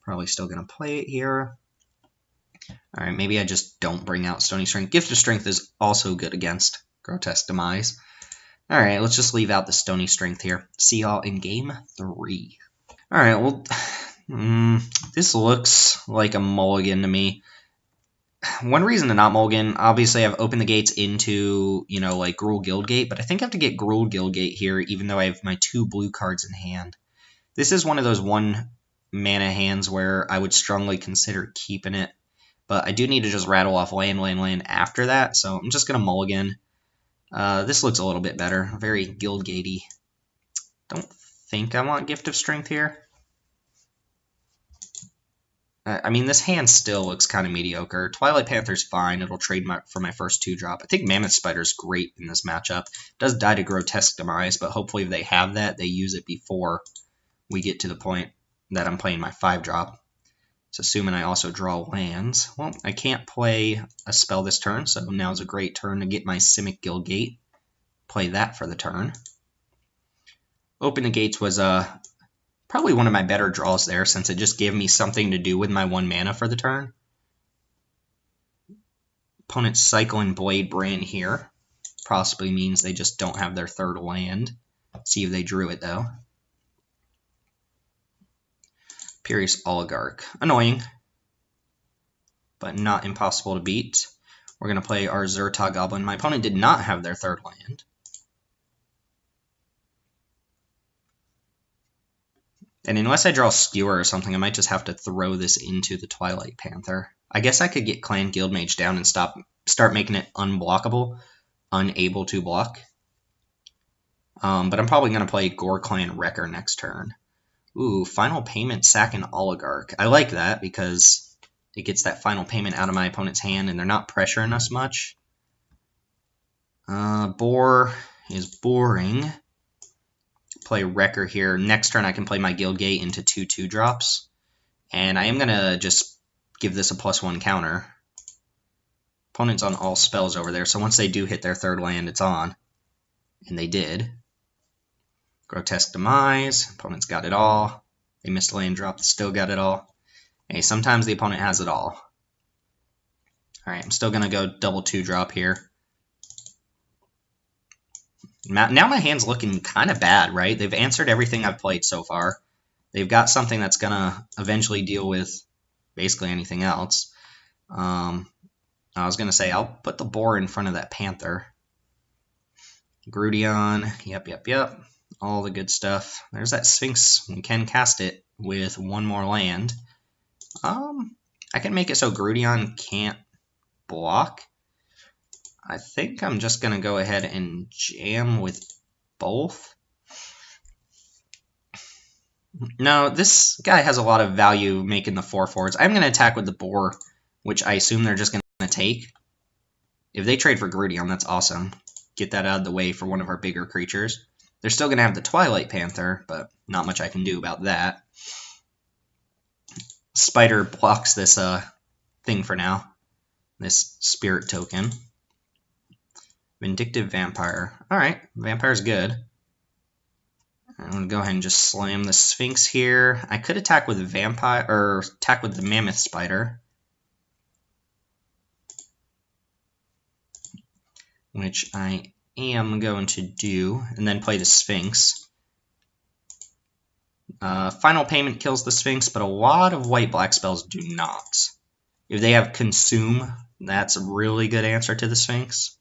probably still going to play it here. Alright, maybe I just don't bring out Stony Strength. Gift of Strength is also good against Grotesque Demise. Alright, let's just leave out the Stony Strength here. See y'all in game 3. Alright, well, this looks like a mulligan to me. One reason to not mulligan, obviously I've opened the gates into, you know, like Gruul Guildgate, but I think I have to get Gruul Guildgate here, even though I have my 2 blue cards in hand. This is one of those 1 mana hands where I would strongly consider keeping it, but I do need to just rattle off land after that, so I'm just going to mulligan. This looks a little bit better, very Guildgatey. Don't think I want Gift of Strength here. I mean, this hand still looks kind of mediocre. Twilight Panther's fine. It'll trade for my first 2-drop. I think Mammoth Spider's great in this matchup. It does die to Grotesque Demise, but hopefully if they have that, they use it before we get to the point that I'm playing my 5-drop. It's assuming I also draw lands. Well, I can't play a spell this turn, so now's a great turn to get my Simic Guildgate. Play that for the turn. Open the Gates was probably one of my better draws there, since it just gave me something to do with my 1 mana for the turn. Opponent's cycling Blade Brand here. Possibly means they just don't have their 3rd land. See if they drew it, though. Imperious Oligarch. Annoying, but not impossible to beat. We're going to play our Zerta Goblin. My opponent did not have their 3rd land. And unless I draw Skewer or something, I might just have to throw this into the Twilight Panther. I guess I could get Clan Guildmage down and start making it unblockable, unable to block. But I'm probably going to play Gore Clan Wrecker next turn. Ooh, Final Payment, sack an Oligarch. I like that because it gets that final payment out of my opponent's hand and they're not pressuring us much. Boar is boring. Play Wrecker here. Next turn I can play my Guildgate into 2 2-drops. And I am going to just give this a +1 counter. Opponent's on all spells over there, so once they do hit their 3rd land, it's on. And they did. Grotesque Demise. Opponent's got it all. They missed a land drop, still got it all. Hey, sometimes the opponent has it all. Alright, I'm still going to go double 2-drop here. Now my hand's looking kind of bad, right? They've answered everything I've played so far. They've got something that's going to eventually deal with basically anything else. I was going to say, I'll put the boar in front of that panther. Grudion, yep. All the good stuff. There's that Sphinx. We can cast it with 1 more land. I can make it so Grudion can't block. I think I'm just going to go ahead and jam with both. No, this guy has a lot of value making the 4/4s. I'm going to attack with the boar, which I assume they're just going to take. If they trade for Grudion, that's awesome. Get that out of the way for one of our bigger creatures. They're still going to have the Twilight Panther, but not much I can do about that. Spider blocks this thing for now. This spirit token. Vindictive Vampire. Alright, Vampire's good. I'm going to go ahead and just slam the Sphinx here. I could attack with the Vampire, or attack with the Mammoth Spider. which I am going to do, and then play the Sphinx. Final Payment kills the Sphinx, but a lot of white-black spells do not. If they have Consume, that's a really good answer to the Sphinx.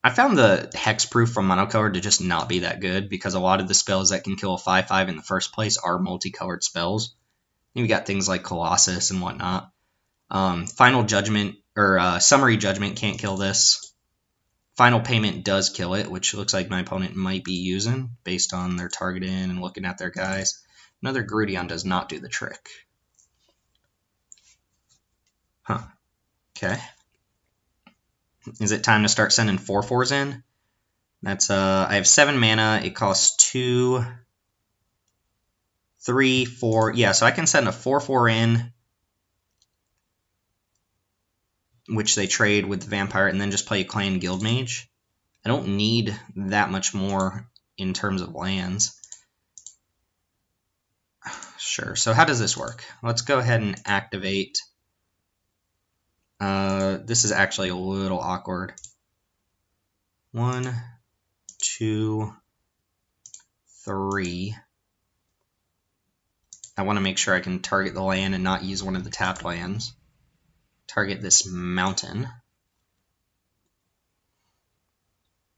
I found the Hexproof from Monocolor to just not be that good, because a lot of the spells that can kill a 5/5 in the first place are multicolored spells. You've got things like Colossus and whatnot. Final Judgment, or Summary Judgment can't kill this. Final Payment does kill it, which looks like my opponent might be using, based on their targeting and looking at their guys. Another Gruul does not do the trick. Huh. Okay. Is it time to start sending 4/4s in? That's I have 7 mana. It costs 2, 3, 4. Yeah, so I can send a 4/4 in, which they trade with the Vampire, and then just play a Clan Guildmage. I don't need that much more in terms of lands. Sure, so how does this work? Let's go ahead and activate. This is actually a little awkward. 1, 2, 3. I want to make sure I can target the land and not use one of the tapped lands. Target this mountain.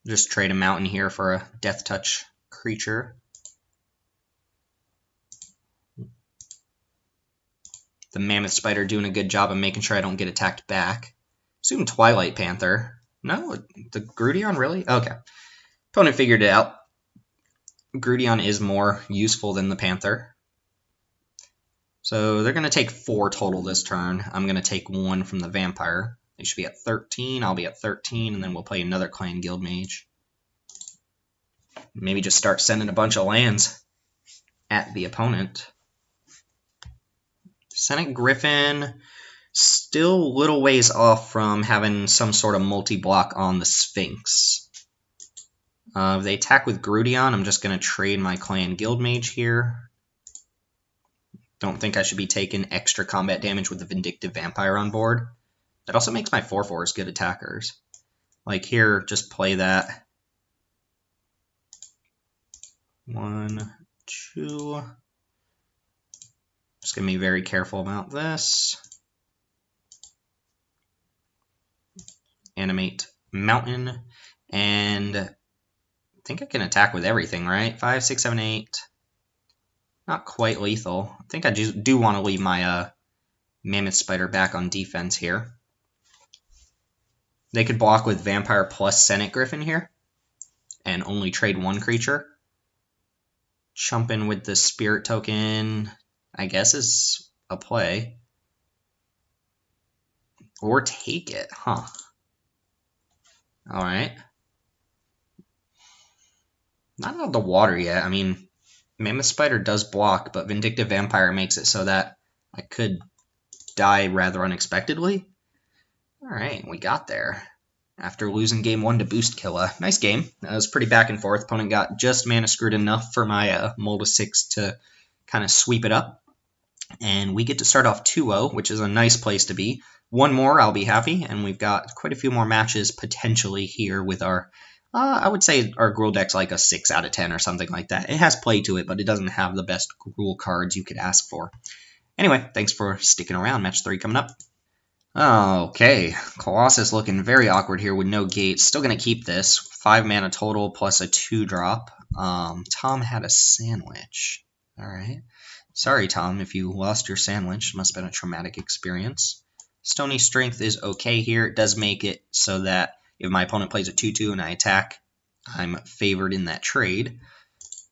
Just trade a mountain here for a Death Touch creature. The Mammoth Spider doing a good job of making sure I don't get attacked back. Assume Twilight Panther. No, the Gruul, really? Okay. Opponent figured it out. Gruul is more useful than the Panther. So they're going to take 4 total this turn. I'm going to take 1 from the Vampire. They should be at 13. I'll be at 13, and then we'll play another Clan Guildmage. Maybe just start sending a bunch of lands at the opponent. Senate Griffin, still a little ways off from having some sort of multi-block on the Sphinx. If they attack with Gruul, I'm just going to trade my Clan Guildmage here. Don't think I should be taking extra combat damage with the Vindictive Vampire on board. That also makes my 4/4s good attackers. Like here, just play that. 1, 2. Just going to be very careful about this. Animate Mountain. And I think I can attack with everything, right? 5, 6, 7, 8. Not quite lethal. I think I just do want to leave my Mammoth Spider back on defense here. They could block with Vampire plus Senate Griffin here and only trade 1 creature. Chumping with the Spirit token, I guess, is a play. Or take it, huh? Alright. Not out of the water yet. I mean, Mammoth Spider does block, but Vindictive Vampire makes it so that I could die rather unexpectedly. Alright, we got there. After losing game 1 to Boost Killa. Nice game. It was pretty back and forth. Opponent got just mana screwed enough for my Mold of 6 to kind of sweep it up. And we get to start off 2-0, which is a nice place to be. 1 more, I'll be happy, and we've got quite a few more matches potentially here with our, I would say our Gruul deck's like a 6 out of 10 or something like that. It has play to it, but it doesn't have the best Gruul cards you could ask for. Anyway, thanks for sticking around. Match 3 coming up. Okay, Colossus looking very awkward here with no gates. Still going to keep this. 5 mana total plus a 2-drop. Tom had a sandwich. Alright. Sorry, Tom, if you lost your sandwich. Must have been a traumatic experience. Stony Strength is okay here. It does make it so that if my opponent plays a 2-2 and I attack, I'm favored in that trade.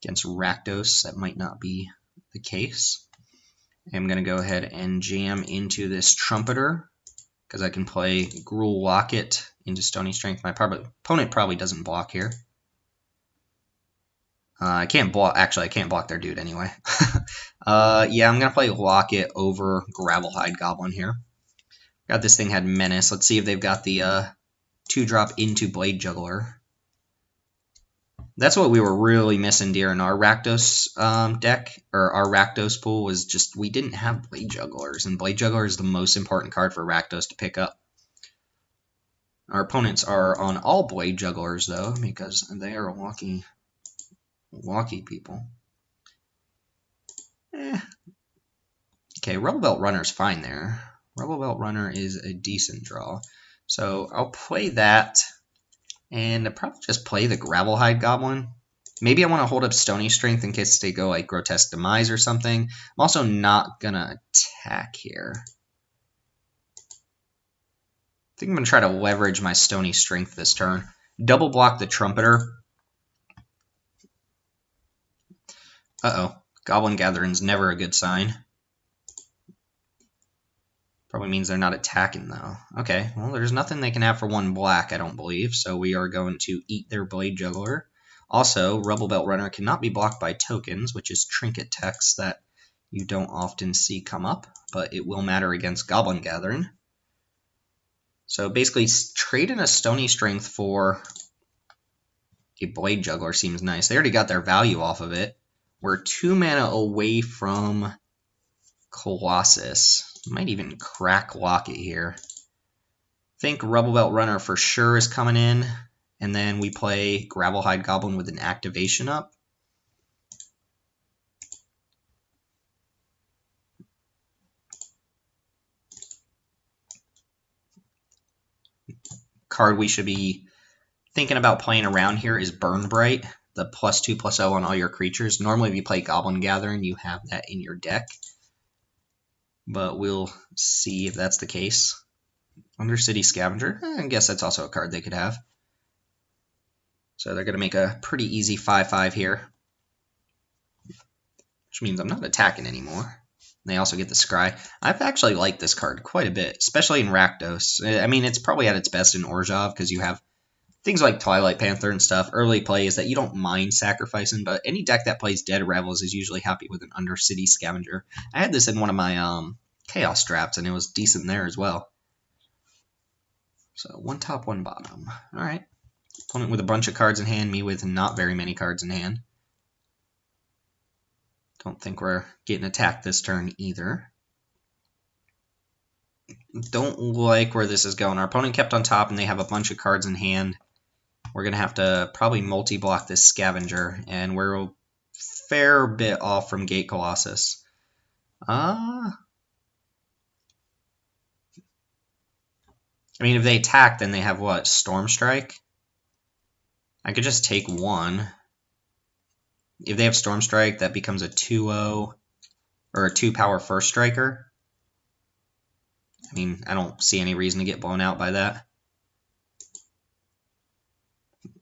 Against Rakdos, that might not be the case. I'm going to go ahead and jam into this Trumpeter, because I can play Gruul Locket into Stony Strength. My opponent probably doesn't block here. I can't block. Actually, I can't block their dude anyway. Yeah, I'm going to play Locket over Gravelhide Goblin here. Got this thing had Menace. Let's see if they've got the 2-drop into Blade Juggler. That's what we were really missing during our Rakdos deck, or our Rakdos pool, was just we didn't have Blade Jugglers, and Blade Juggler is the most important card for Rakdos to pick up. Our opponents are on all blade jugglers though, because they are walkie people. Okay, Rebel Belt Runner's fine there. Rebel Belt Runner is a decent draw. So I'll play that, and I'll probably just play the Gravelhide Goblin. Maybe I want to hold up Stony Strength in case they go like Grotesque Demise or something. I'm also not going to attack here. I think I'm going to try to leverage my Stony Strength this turn. Double block the Trumpeter. Uh-oh. Goblin Gathering's never a good sign. Probably means they're not attacking, though. Okay, well, there's nothing they can have for 1 black, I don't believe, so we are going to eat their Blade Juggler. Also, Rebel Belt Runner cannot be blocked by tokens, which is trinket text that you don't often see come up, but it will matter against Goblin Gathering. So basically, trading a Stony Strength for a Blade Juggler seems nice. They already got their value off of it. We're 2 mana away from Colossus. Might even crack Locket here. I think Rebel Belt Runner for sure is coming in, and then we play Gravelhide Goblin with an activation up. Card we should be thinking about playing around here is Burn Bright, the +2/+0 on all your creatures. Normally if you play Goblin Gathering, you have that in your deck, but we'll see if that's the case. Undercity Scavenger, I guess that's also a card they could have. So they're going to make a pretty easy 5/5 here, which means I'm not attacking anymore. They also get the Scry. I've actually liked this card quite a bit, especially in Rakdos. I mean, it's probably at its best in Orzhov because you have things like Twilight Panther and stuff. Early play is that you don't mind sacrificing, but any deck that plays Dead Rebels is usually happy with an Undercity Scavenger. I had this in one of my Chaos drafts, and it was decent there as well. So 1 top, 1 bottom. All right. Opponent with a bunch of cards in hand, me with not very many cards in hand. Don't think we're getting attacked this turn either. Don't like where this is going. Our opponent kept on top, and they have a bunch of cards in hand. We're going to have to probably multi-block this Scavenger, and we're a fair bit off from Gate Colossus. I mean, if they attack, then they have what? Storm Strike? I could just take 1. If they have Storm Strike, that becomes a 2/0 or a 2-power first striker. I mean, I don't see any reason to get blown out by that.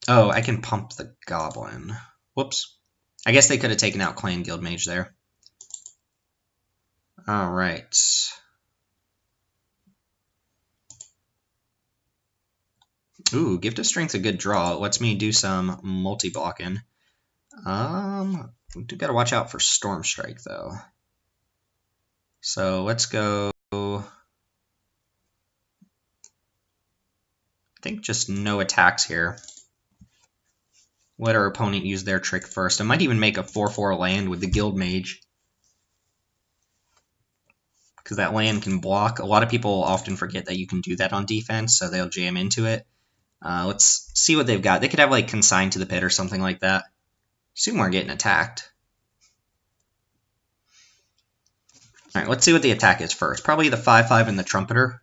Oh, I can pump the Goblin. Whoops. I guess they could have taken out Clan Guild Mage there. Alright. Ooh, Gift of Strength's a good draw. It lets me do some multi-blocking. We do gotta watch out for Storm Strike, though. So let's go... I think just no attacks here. Let our opponent use their trick first. I might even make a 4/4 land with the Guild Mage, because that land can block. A lot of people often forget that you can do that on defense, so they'll jam into it. Let's see what they've got. They could have like Consigned to the Pit or something like that. Assume we're getting attacked. Alright, let's see what the attack is first. Probably the 5/5 and the Trumpeter.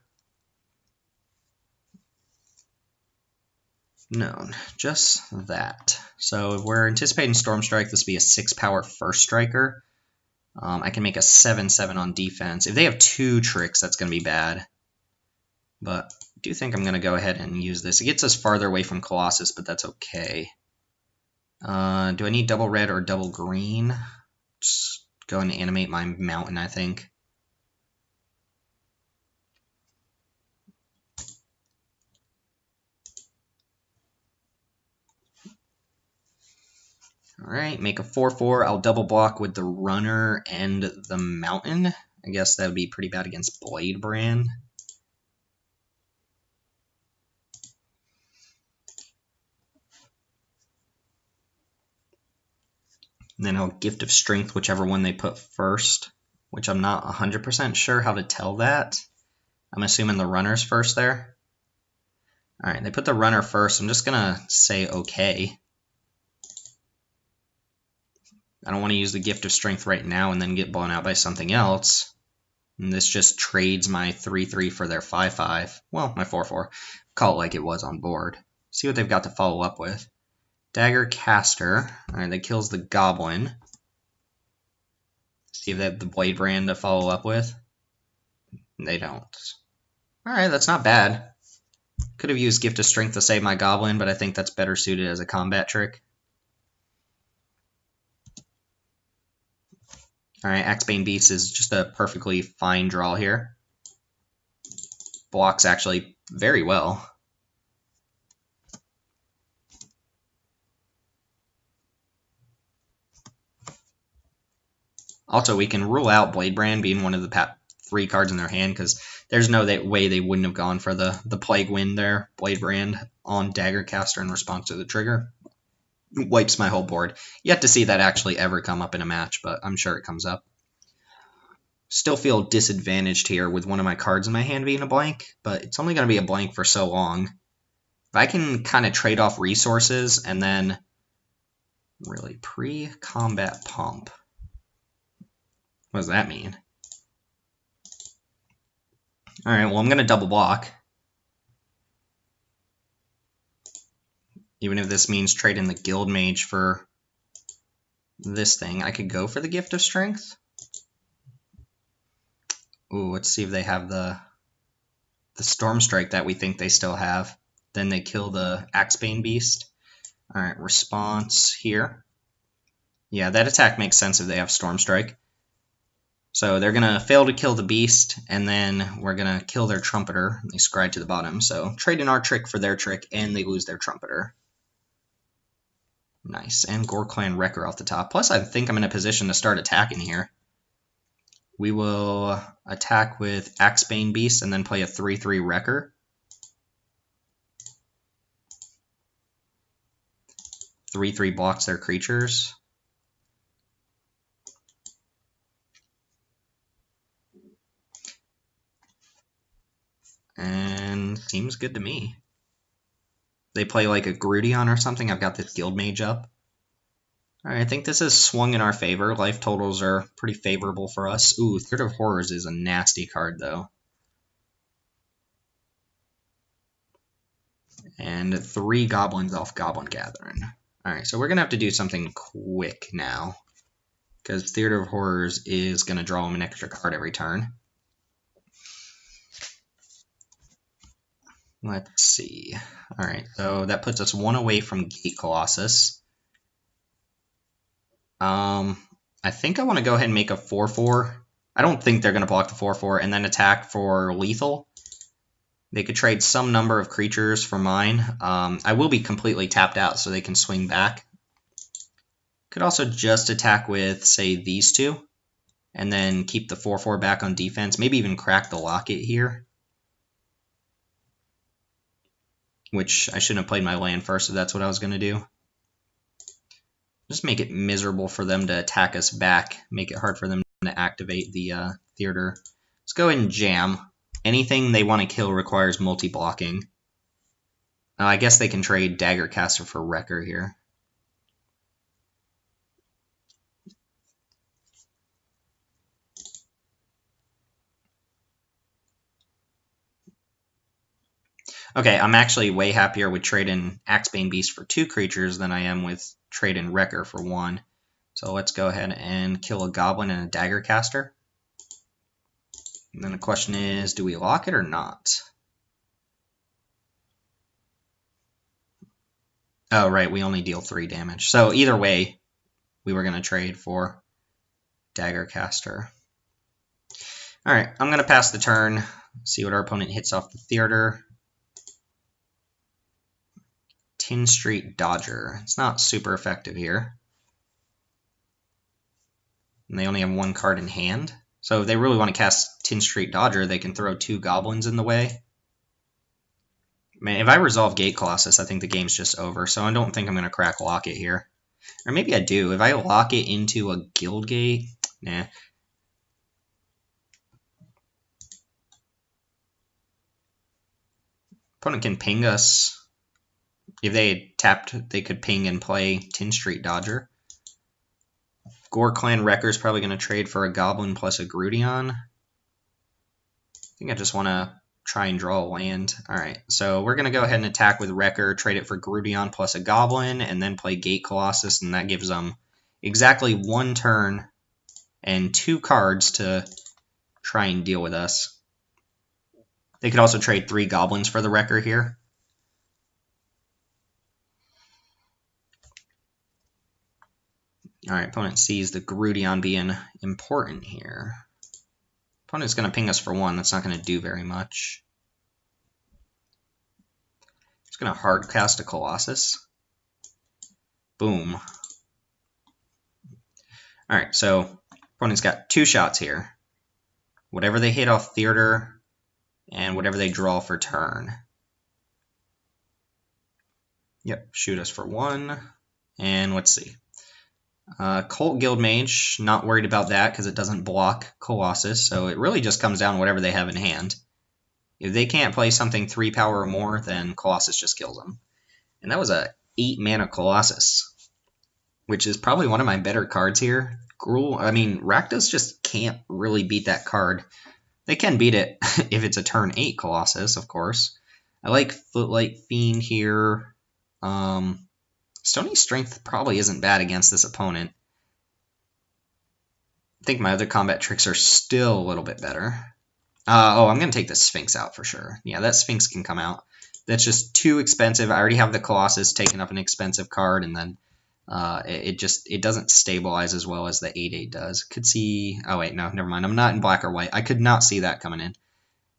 No, just that. So if we're anticipating Storm Strike, this will be a 6-power first striker. I can make a 7/7 on defense. If they have 2 tricks, that's going to be bad. But I do think I'm going to go ahead and use this. It gets us farther away from Colossus, but that's okay. Do I need double red or double green? Just go and animate my mountain, I think. Alright, make a 4/4. I'll double block with the runner and the mountain. I guess that would be pretty bad against Blade Brand. And then I'll Gift of Strength whichever one they put first, which I'm not 100% sure how to tell that. I'm assuming the runner's first there. Alright, they put the runner first. I'm just gonna say okay. I don't want to use the Gift of Strength right now and then get blown out by something else. And this just trades my 3-3 for their 5-5. Well, my 4-4. Call it like it was on board. See what they've got to follow up with. Dagger Caster. Alright, that kills the Goblin. See if they have the Blade Brand to follow up with. They don't. Alright, that's not bad. Could have used Gift of Strength to save my Goblin, but I think that's better suited as a combat trick. Alright, Axebane Beast is just a perfectly fine draw here. Blocks actually very well. Also, we can rule out Blade Brand being one of the 3 cards in their hand, because there's no way they wouldn't have gone for the Plague Wind there. Blade Brand on Dagger Caster in response to the trigger. Wipes my whole board. Yet to see that actually ever come up in a match, but I'm sure it comes up. Still feel disadvantaged here with one of my cards in my hand being a blank, but it's only going to be a blank for so long. If I can kind of trade off resources and then really pre-combat pump. What does that mean? Alright, well I'm going to double block. Even if this means trading the Guild Mage for this thing, I could go for the Gift of Strength. Ooh, let's see if they have the Storm Strike that we think they still have. Then they kill the Axebane Beast. Alright, response here. Yeah, that attack makes sense if they have Storm Strike. So they're going to fail to kill the Beast, and then we're going to kill their Trumpeter. They scry to the bottom. So trading our trick for their trick, and they lose their Trumpeter. Nice. And Gore Clan Wrecker off the top. Plus, I think I'm in a position to start attacking here. We will attack with Axebane Beast and then play a 3-3 Wrecker. 3-3 blocks their creatures. And seems good to me. They play like a Gruul or something. I've got this Guild Mage up. Alright, I think this is swung in our favor. Life totals are pretty favorable for us. Ooh, Third of Horrors is a nasty card, though. And 3 Goblins off Goblin Gathering. Alright, so we're going to have to do something quick now. Because Theater of Horrors is going to draw him an extra card every turn. Let's see. Alright, so that puts us 1 away from Gate Colossus. I think I want to go ahead and make a 4-4. I don't think they're going to block the 4-4 and then attack for lethal. They could trade some number of creatures for mine. I will be completely tapped out so they can swing back. Could also just attack with, say, these 2. And then keep the 4-4 back on defense. Maybe even crack the Locket here. Which I shouldn't have played my land first if that's what I was going to do. Just make it miserable for them to attack us back. Make it hard for them to activate the theater. Let's go ahead and jam. Anything they want to kill requires multi-blocking. I guess they can trade Dagger Caster for Wrecker here. Okay, I'm actually way happier with trading Axebane Beast for 2 creatures than I am with trading Wrecker for 1. So let's go ahead and kill a Goblin and a Dagger Caster. And then the question is, do we lock it or not? Oh, right, we only deal 3 damage. So either way, we were going to trade for Dagger Caster. Alright, I'm going to pass the turn, see what our opponent hits off the theater. Tin Street Dodger. It's not super effective here. And they only have 1 card in hand. So if they really want to cast Tin Street Dodger, they can throw 2 Goblins in the way. Man, if I resolve Gate Colossus, I think the game's just over. So I don't think I'm going to crack Locket here. Or maybe I do. If I lock it into a Guild Gate, nah. Opponent can ping us. If they tapped, they could ping and play Tin Street Dodger. Gore Clan Wrecker's probably going to trade for a Goblin plus a Grudion. I think I just want to try and draw a land. Alright, so we're going to go ahead and attack with Wrecker, trade it for Grudion plus a Goblin, and then play Gate Colossus, and that gives them exactly 1 turn and 2 cards to try and deal with us. They could also trade 3 Goblins for the Wrecker here. Alright, opponent sees the Grudion being important here. Opponent's going to ping us for 1. That's not going to do very much. Just going to hard cast a Colossus. Boom. Alright, so opponent's got 2 shots here. Whatever they hit off Theater, and whatever they draw for turn. Yep, shoot us for 1. And let's see. Cult Guildmage, not worried about that because it doesn't block Colossus, so it really just comes down to whatever they have in hand. If they can't play something 3 power or more, then Colossus just kills them. And that was a 8 mana Colossus, which is probably one of my better cards here. Gruul, I mean, Rakdos just can't really beat that card. They can beat it if it's a turn 8 Colossus, of course. I like Footlight Fiend here. Stony Strength probably isn't bad against this opponent. I think my other combat tricks are still a little bit better. Oh, I'm going to take the Sphinx out for sure. Yeah, that Sphinx can come out. That's just too expensive. I already have the Colossus taking up an expensive card, and then it doesn't stabilize as well as the 8/8 does. Could see... Oh, wait, no, never mind. I'm not in black or white. I could not see that coming in.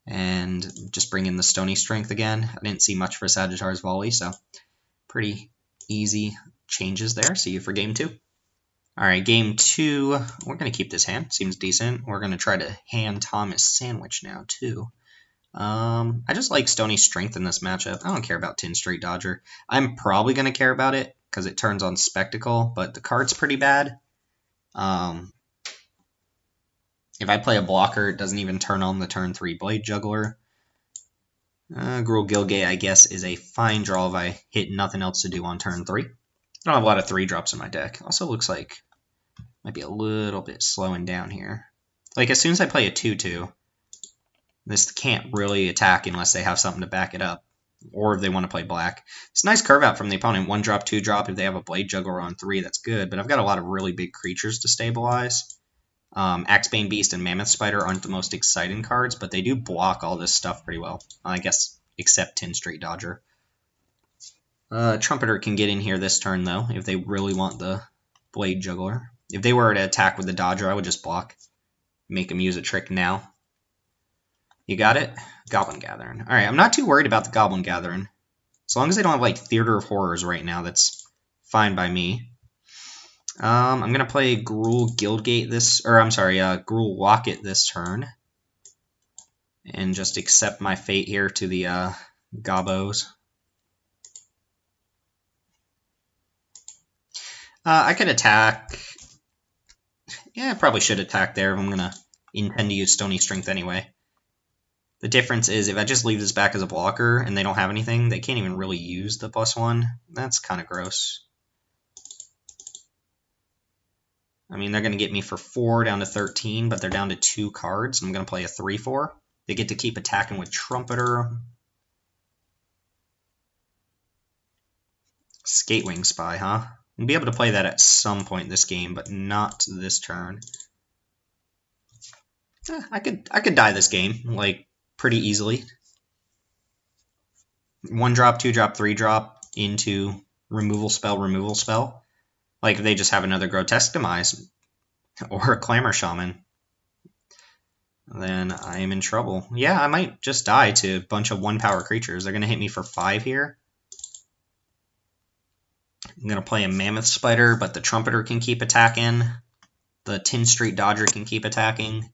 And just bring in the Stony Strength again. I didn't see much for Sagittarius Volley, so pretty easy changes there. See you for game 2. Alright, game 2. We're going to keep this hand. Seems decent. We're going to try to hand Thomas Sandwich now, too. I just like Stony Strength in this matchup. I don't care about Tin Street Dodger. I'm probably going to care about it because it turns on Spectacle, but the card's pretty bad. If I play a blocker, it doesn't even turn on the turn 3 Blade Juggler. Gruul Gilgate, I guess, is a fine draw if I hit nothing else to do on turn 3. I don't have a lot of 3-drops in my deck. Also looks like might be a little bit slowing down here. Like, as soon as I play a 2/2, this can't really attack unless they have something to back it up. Or if they want to play black. It's a nice curve out from the opponent. 1-drop, 2-drop. If they have a Blade Juggler on 3, that's good. But I've got a lot of really big creatures to stabilize. Axebane Beast and Mammoth Spider aren't the most exciting cards, but they do block all this stuff pretty well. I guess, except Tin Street Dodger. Trumpeter can get in here this turn, though, if they really want the Blade Juggler. If they were to attack with the Dodger, I would just block. Make them use a trick now. You got it? Goblin Gathering. Alright, I'm not too worried about the Goblin Gathering. As long as they don't have, like, Theater of Horrors right now, that's fine by me. I'm going to play Gruul Guildgate this... Or, I'm sorry, Gruul Locket this turn. And just accept my fate here to the Gobos. I could attack... Yeah, I probably should attack there if I'm going to intend to use Stony Strength anyway. The difference is if I just leave this back as a blocker and they don't have anything, they can't even really use the +1. That's kind of gross. I mean, they're going to get me for 4 down to 13, but they're down to 2 cards. I'm going to play a 3/4. They get to keep attacking with Trumpeter. Skatewing Spy, huh? I'll be able to play that at some point in this game, but not this turn. I could die this game, like, pretty easily. 1-drop, 2-drop, 3-drop into removal spell. Like if they just have another Grotesque Demise or a Clamor Shaman, then I am in trouble. Yeah, I might just die to a bunch of 1-power creatures. They're going to hit me for 5 here. I'm going to play a Mammoth Spider, but the Trumpeter can keep attacking. The Tin Street Dodger can keep attacking.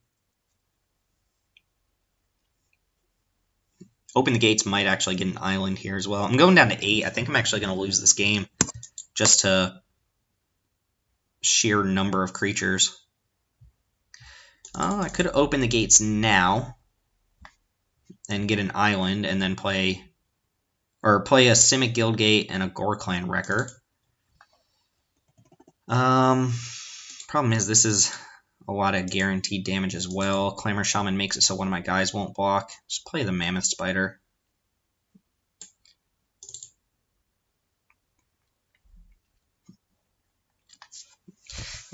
Open the Gates might actually get an island here as well. I'm going down to 8. I think I'm actually going to lose this game just to sheer number of creatures. I could open the Gates now and get an island and then play or play a Simic Guildgate and a Gorklan Wrecker. Problem is this is a lot of guaranteed damage as well. Clamor Shaman makes it so one of my guys won't block. Just play the Mammoth Spider.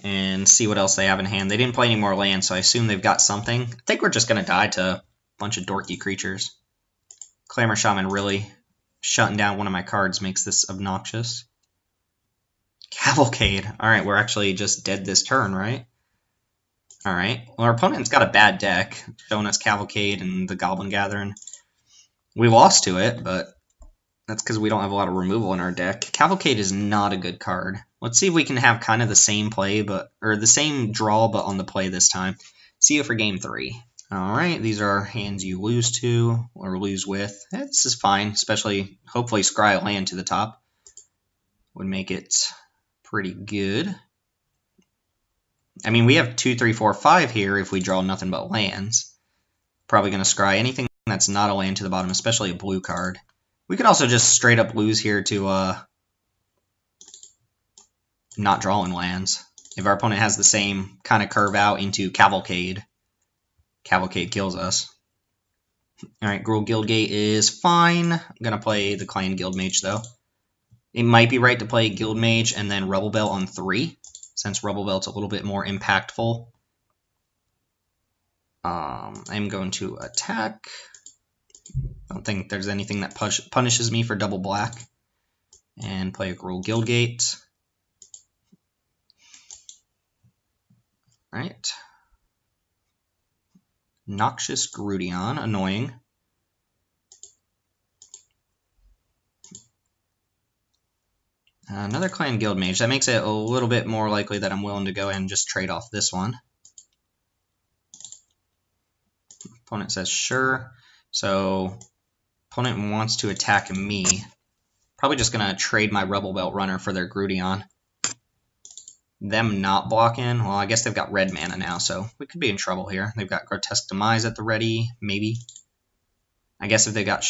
And see what else they have in hand. They didn't play any more lands, so I assume they've got something. I think we're just going to die to a bunch of dorky creatures. Clamor Shaman really shutting down one of my cards makes this obnoxious. Cavalcade. Alright, we're actually just dead this turn, right? Alright. Well, our opponent's got a bad deck, showing us Cavalcade and the Goblin Gathering. We lost to it, but that's because we don't have a lot of removal in our deck. Cavalcade is not a good card. Let's see if we can have kind of the same play, or the same draw, but on the play this time. See you for game 3. Alright, these are hands you lose to, or lose with. This is fine, especially, hopefully, scry a land to the top would make it pretty good. I mean, we have 2, 3, 4, 5 here if we draw nothing but lands. Probably going to scry anything that's not a land to the bottom, especially a blue card. We could also just straight up lose here to not drawing lands. If our opponent has the same kind of curve out into Cavalcade, Cavalcade kills us. Alright, Gruul Guildgate is fine. I'm going to play the Clan Guildmage, though. It might be right to play Guildmage and then Rebel Bell on 3, since Rebel Belt's a little bit more impactful. I'm going to attack. I don't think there's anything that punishes me for double black. And play a Gruul Guildgate. Right. Noxious Grudion, annoying. Another Clan Guildmage. That makes it a little bit more likely that I'm willing to go ahead and just trade off this one. Opponent says sure. So, opponent wants to attack me. Probably just going to trade my Rebel Belt Runner for their Grudion. Them not blocking, well, I guess they've got red mana now, so we could be in trouble here. They've got Grotesque Demise at the ready, maybe. I guess if they got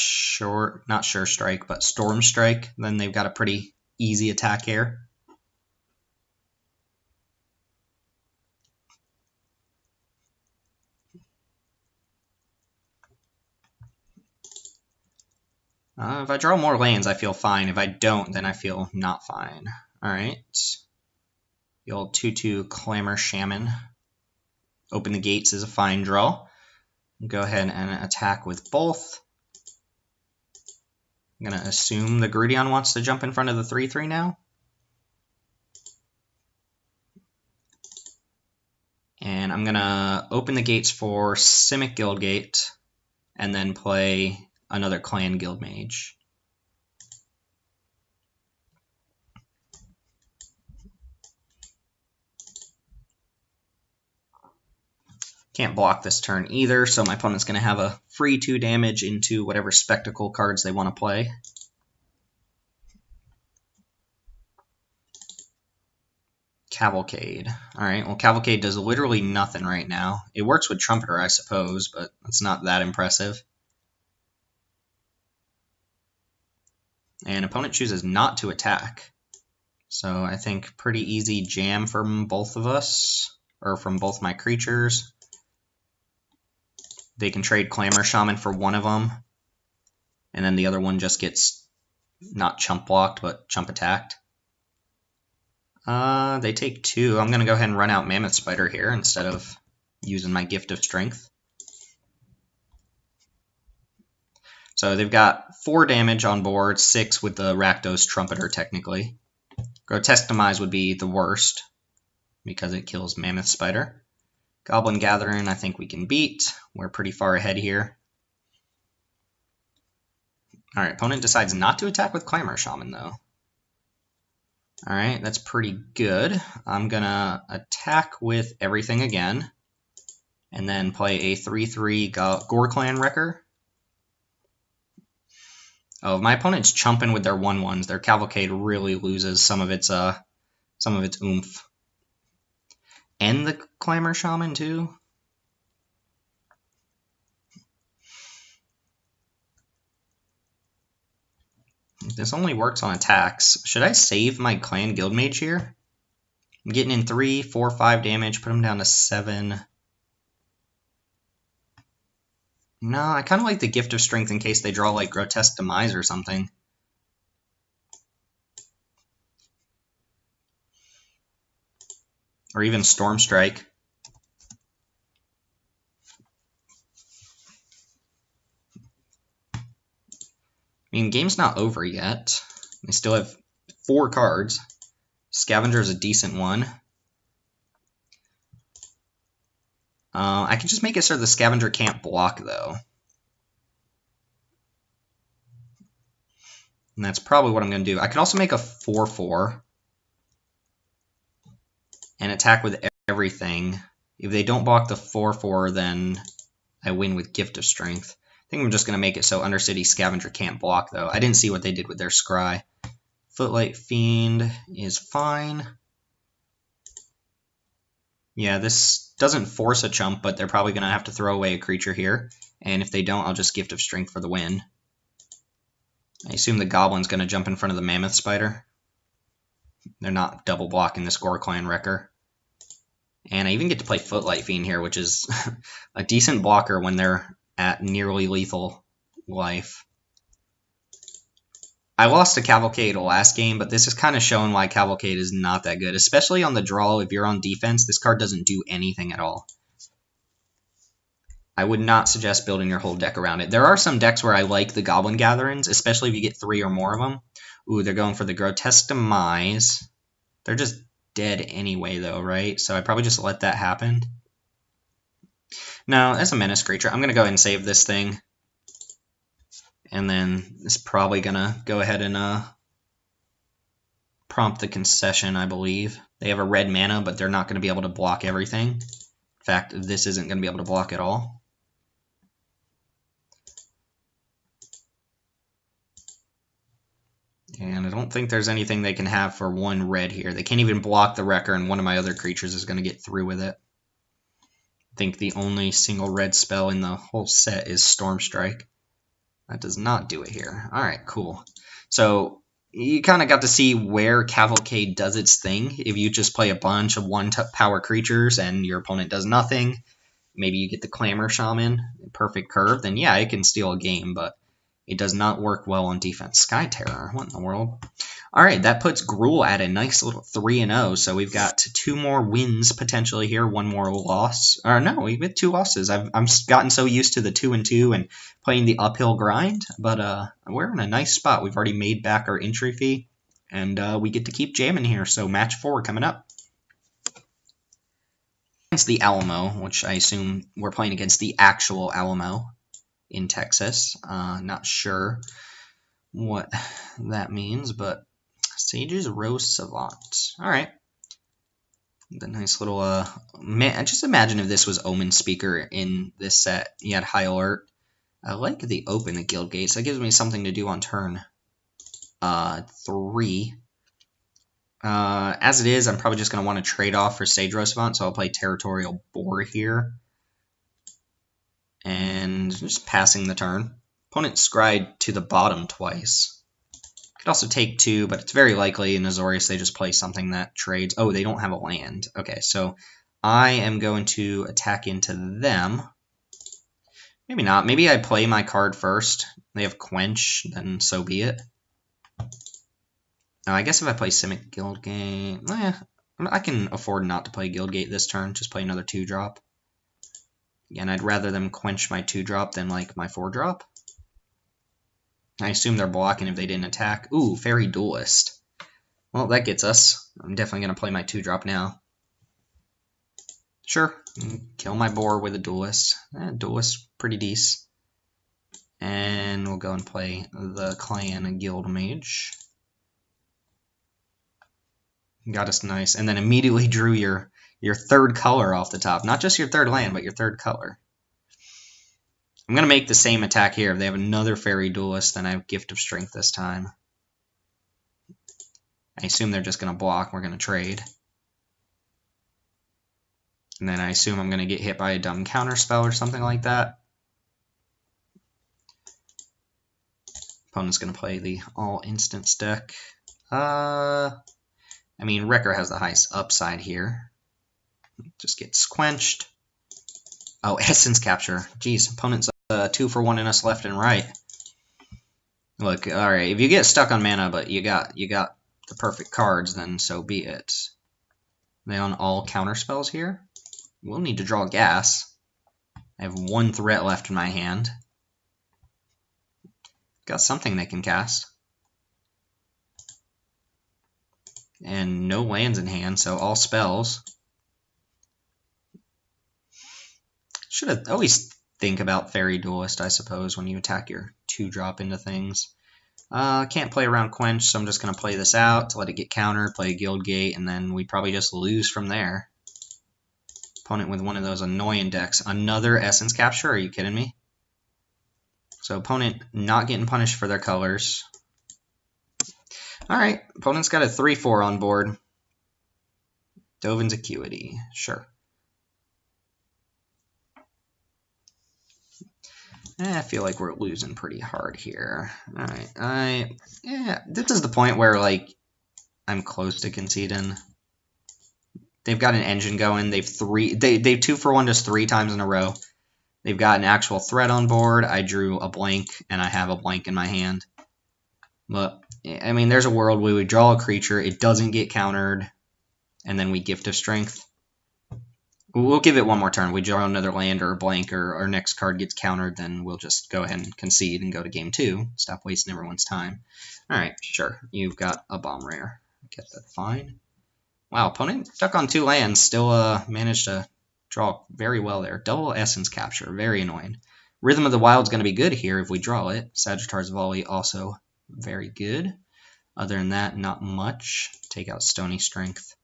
not Sure Strike, but Storm Strike, then they've got a pretty easy attack here. If I draw more lands, I feel fine. If I don't, then I feel not fine. Alright. The old 2/2 Clamor Shaman. Open the Gates is a fine draw. Go ahead and attack with both. I'm going to assume the Grudion wants to jump in front of the 3/3 now. And I'm going to open the gates for Simic Guildgate and then play another Clan Guildmage. Can't block this turn either, so my opponent's going to have a free 2 damage into whatever Spectacle cards they want to play. Cavalcade. Alright, well Cavalcade does literally nothing right now. It works with Trumpeter, I suppose, but it's not that impressive. And opponent chooses not to attack. So I think pretty easy jam from both of us, or from both my creatures. They can trade Clamor Shaman for one of them, and then the other one just gets not chump blocked, but chump attacked. They take 2. I'm going to go ahead and run out Mammoth Spider here instead of using my Gift of Strength. So they've got 4 damage on board, 6 with the Rakdos Trumpeter, technically. Grotesque Demise would be the worst, because it kills Mammoth Spider. Goblin Gathering, I think we can beat. We're pretty far ahead here. Alright, opponent decides not to attack with Clamor Shaman, though. Alright, that's pretty good. I'm gonna attack with everything again, and then play a 3/3 Gorklan Wrecker. Oh, if my opponent's chumping with their 1/1s, their Cavalcade really loses some of its oomph. And the Clamor Shaman, too? This only works on attacks. Should I save my clan guildmage here? I'm getting in 3, 4, 5 damage, put him down to 7. No, I kind of like the Gift of Strength in case they draw like Grotesque Demise or something. Or even Storm Strike. I mean, game's not over yet. They still have 4 cards. Scavenger is a decent one. I can just make it so the Scavenger can't block, though. And that's probably what I'm going to do. I could also make a 4/4 and attack with everything. If they don't block the 4/4, then I win with Gift of Strength. I think I'm just going to make it so Undercity Scavenger can't block, though. I didn't see what they did with their Scry. Footlight Fiend is fine. Yeah, this doesn't force a chump, but they're probably going to have to throw away a creature here. And if they don't, I'll just Gift of Strength for the win. I assume the Goblin's going to jump in front of the Mammoth Spider. They're not double blocking this Gorklan Wrecker. And I even get to play Footlight Fiend here, which is a decent blocker when they're at nearly lethal life. I lost to Cavalcade last game, but this is kind of showing why Cavalcade is not that good. Especially on the draw, if you're on defense, this card doesn't do anything at all. I would not suggest building your whole deck around it. There are some decks where I like the Goblin Gatherings, especially if you get 3 or more of them. Ooh, they're going for the Grotesque Demise. They're just dead anyway, though, right? So I probably just let that happen. No, that's a Menace creature. I'm going to go ahead and save this thing. And then it's probably going to go ahead and prompt the concession, I believe. They have a red mana, but they're not going to be able to block everything. In fact, this isn't going to be able to block at all. And I don't think there's anything they can have for 1 red here. They can't even block the Wrecker, and one of my other creatures is going to get through with it. I think the only single red spell in the whole set is Storm Strike. That does not do it here. Alright, cool. So you kind of got to see where Cavalcade does its thing. If you just play a bunch of 1-power creatures and your opponent does nothing, maybe you get the Clamor Shaman, perfect curve, then yeah, it can steal a game, but it does not work well on defense. Sky Terror, what in the world? Alright, that puts Gruul at a nice little 3-0, so we've got 2 more wins potentially here, 1 more loss. Or no, we've got 2 losses. I've gotten so used to the 2-2 and playing the uphill grind, but we're in a nice spot. We've already made back our entry fee, and we get to keep jamming here, so match 4 coming up. Against the Alamo, which I assume we're playing against the actual Alamo in Texas. Not sure what that means, but Sage's Rose Savant. Alright. The nice little, just imagine if this was Omen Speaker in this set. You had High Alert. I like the open at Guild Gates. That gives me something to do on turn 3. As it is, I'm probably just going to want to trade off for Sage Rose Savant, so I'll play Territorial Boar here. And just passing the turn. Opponent scryed to the bottom twice. Could also take 2, but it's very likely in Azorius they just play something that trades. Oh, they don't have a land. Okay, so I am going to attack into them. Maybe not. Maybe I play my card first. They have Quench, then so be it. Now, I guess if I play Simic Guildgate, I can afford not to play Guildgate this turn. Just play another 2-drop. Again, I'd rather them quench my 2-drop than like my 4-drop. I assume they're blocking if they didn't attack. Ooh, Fairy Duelist. Well, that gets us. I'm definitely going to play my 2-drop now. Sure, kill my boar with a Duelist. Duelist, pretty decent. And we'll go and play the Clan Guild Mage. Got us nice. And then immediately drew your 3rd color off the top. Not just your 3rd land, but your 3rd color. I'm going to make the same attack here. If they have another Fairy Duelist, then I have Gift of Strength this time. I assume they're just going to block. We're going to trade. And then I assume I'm going to get hit by a dumb counter spell or something like that. Opponent's going to play the all instants deck. I mean, Wrecker has the highest upside here. Just gets quenched. Oh, Essence Capture. Jeez, opponent's 2 for 1 in us left and right. Look, all right, if you get stuck on mana, but you got the perfect cards, then so be it. They on all counter spells here. We'll need to draw gas. I have 1 threat left in my hand. Got something they can cast. And no lands in hand, so all spells. Should always think about Fairy Duelist, I suppose, when you attack your 2-drop into things. Can't play around Quench, so I'm just going to play this out to let it get countered, play Guild Gate, and then we probably just lose from there. Opponent with one of those annoying decks. Another Essence Capture? Are you kidding me? So opponent not getting punished for their colors. Alright, opponent's got a 3-4 on board. Dovin's Acuity, sure. I feel like we're losing pretty hard here. Alright, yeah, this is the point where, like, I'm close to conceding. They've got an engine going. They've 2 for 1 just 3 times in a row. They've got an actual threat on board. I drew a blank, and I have a blank in my hand. But, I mean, there's a world where we draw a creature, it doesn't get countered, and then we Gift of Strength. We'll give it one more turn. We draw another land or a blank, or our next card gets countered, then we'll just go ahead and concede and go to game 2. Stop wasting everyone's time. Alright, sure. You've got a bomb rare. Get that fine. Wow, opponent stuck on 2 lands. Still managed to draw very well there. Double Essence Capture. Very annoying. Rhythm of the Wild's going to be good here if we draw it. Sagittarius Volley also very good. Other than that, not much. Take out Stony Strength.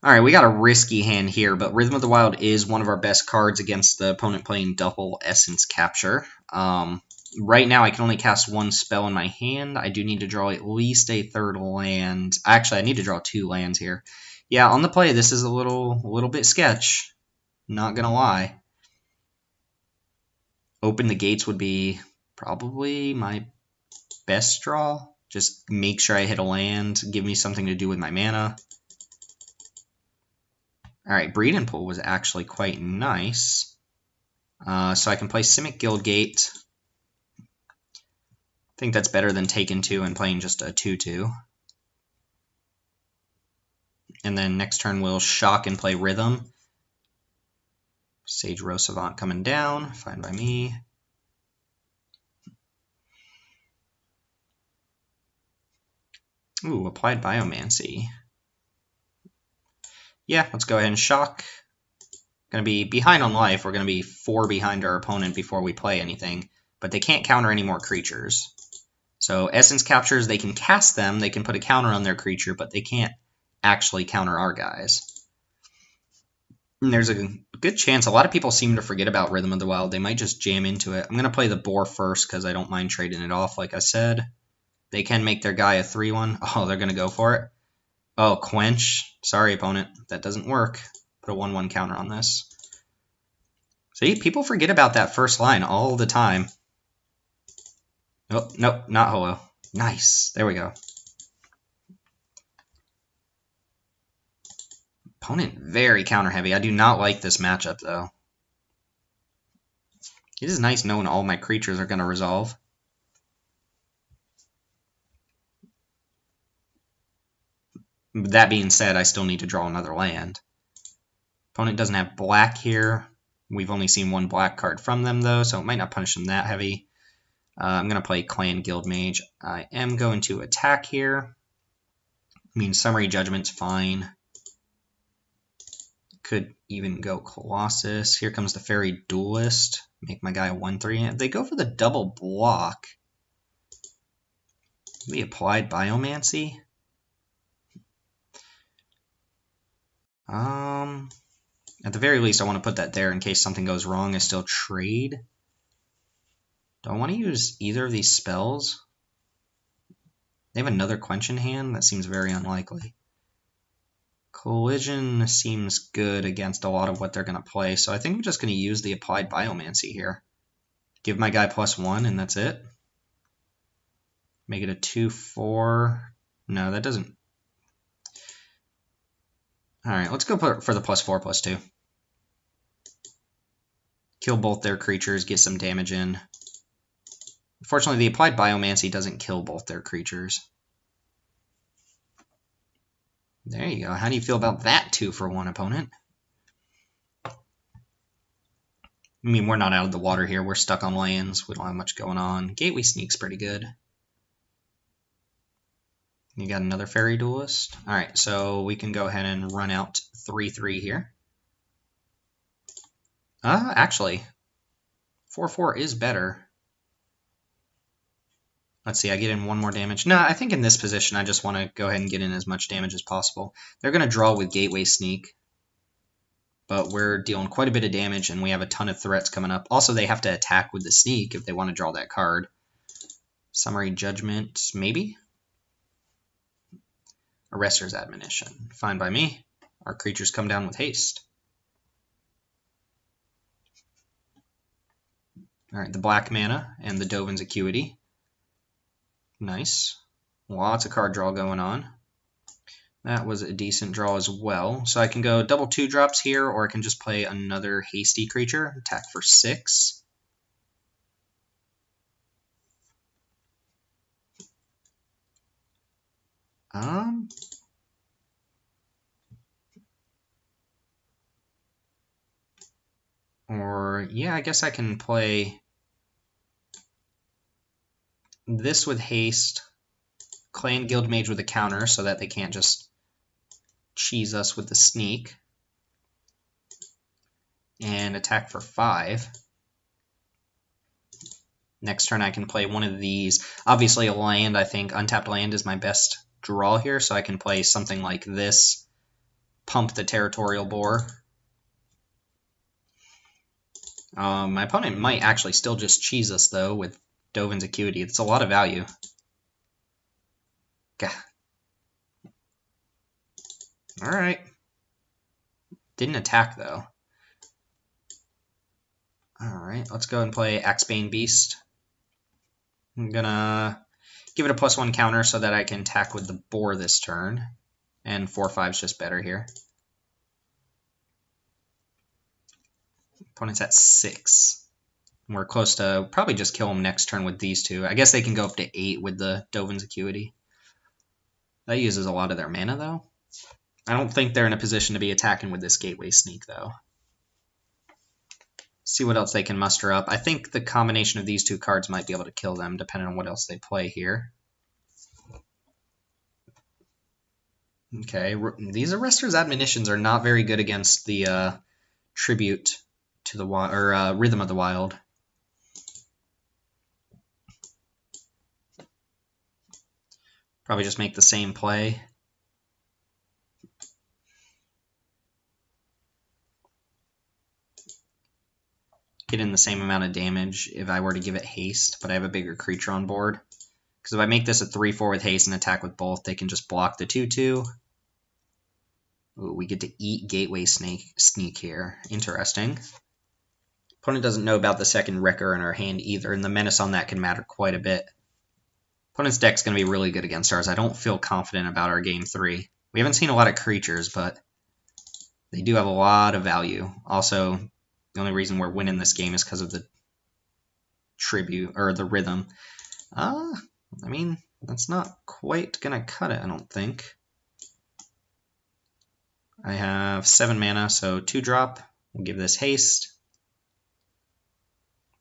Alright, we got a risky hand here, but Rhythm of the Wild is one of our best cards against the opponent playing double Essence Capture. Right now, I can only cast 1 spell in my hand. I do need to draw at least a 3rd land. Actually, I need to draw 2 lands here. Yeah, on the play, this is a little bit sketch. Not gonna lie. Open the Gates would be probably my best draw. Just make sure I hit a land. Give me something to do with my mana. Alright, Breed and Pull was actually quite nice. So I can play Simic Guildgate. I think that's better than taking 2 and playing just a 2-2. And then next turn we'll shock and play Rhythm. Sage Rose Savant coming down, fine by me. Ooh, Applied Biomancy. Yeah, let's go ahead and shock. Gonna be behind on life. We're gonna be 4 behind our opponent before we play anything, but they can't counter any more creatures. So Essence Captures, they can cast them, they can put a counter on their creature, but they can't actually counter our guys. And there's a good chance, a lot of people seem to forget about Rhythm of the Wild. They might just jam into it. I'm going to play the Boar first because I don't mind trading it off, like I said. They can make their guy a 3-1. Oh, they're going to go for it. Oh, Quench. Sorry, opponent. That doesn't work. Put a 1-1 counter on this. See, people forget about that first line all the time. Oh, nope, not Holo. Nice. There we go. Opponent very counter heavy. I do not like this matchup, though. It is nice knowing all my creatures are going to resolve. That being said, I still need to draw another land. Opponent doesn't have black here. We've only seen 1 black card from them, though, so it might not punish them that heavy. I'm going to play Clan Guild Mage. I am going to attack here. I mean, Summary Judgment's fine. Could even go Colossus. Here comes the Fairy Duelist. Make my guy a 1-3. They go for the double block. Maybe Applied Biomancy. At the very least, I want to put that there in case something goes wrong. I still trade. Do I want to use either of these spells? They have another Quench in hand? That seems very unlikely. Collision seems good against a lot of what they're going to play, so I think I'm just going to use the Applied Biomancy here. Give my guy +1, and that's it. Make it a 2/4. No, that doesn't. Alright, let's go for the +4/+2. Kill both their creatures, get some damage in. Unfortunately, the applied Biomancy doesn't kill both their creatures. There you go. How do you feel about that 2-for-1, opponent? I mean, we're not out of the water here. We're stuck on lands. We don't have much going on. Gateway Sneak's pretty good. You got another Fairy Duelist. Alright, so we can go ahead and run out 3/3 here. Actually, 4/4 is better. Let's see, I get in 1 more damage. No, I think in this position I just want to go ahead and get in as much damage as possible. They're going to draw with Gateway Sneak, but we're dealing quite a bit of damage and we have a ton of threats coming up. Also, they have to attack with the Sneak if they want to draw that card. Summary Judgment, maybe? Arrester's Admonition. Fine by me. Our creatures come down with haste. Alright, the black mana and the Dovin's Acuity. Nice. Lots of card draw going on. That was a decent draw as well. So I can go double 2-drops here, or I can just play another hasty creature. Attack for 6. Or, yeah, I guess I can play this with haste, Clan Guildmage with a counter so that they can't just cheese us with the Sneak, and attack for 5. Next turn I can play one of these. Obviously a land, I think untapped land is my best draw here, so I can play something like this, pump the Territorial Boar. My opponent might actually still just cheese us, though, with Dovin's Acuity. It's a lot of value. Gah. Alright. Didn't attack, though. Alright, let's go and play Axebane Beast. I'm gonna give it a +1 counter so that I can attack with the boar this turn. And 4/5 is just better here. Opponent's at 6. We're close to probably just kill him next turn with these two. I guess they can go up to 8 with the Dovin's Acuity. That uses a lot of their mana, though. I don't think they're in a position to be attacking with this Gateway Sneak, though. See what else they can muster up. I think the combination of these two cards might be able to kill them, depending on what else they play here. Okay, these Arrester's Admonitions are not very good against the Tribute to the Rhythm of the Wild. Probably just make the same play. Get in the same amount of damage if I were to give it haste, but I have a bigger creature on board. Because if I make this a 3/4 with haste and attack with both, they can just block the 2/2. Ooh, we get to eat Gateway Sneak here. Interesting. Opponent doesn't know about the second Wrecker in our hand either, and the menace on that can matter quite a bit. Opponent's deck's going to be really good against ours. I don't feel confident about our game 3. We haven't seen a lot of creatures, but they do have a lot of value. Also, the only reason we're winning this game is because of the tribute, or the rhythm. I mean, that's not quite going to cut it, I don't think. I have 7 mana, so 2-drop. We'll give this haste.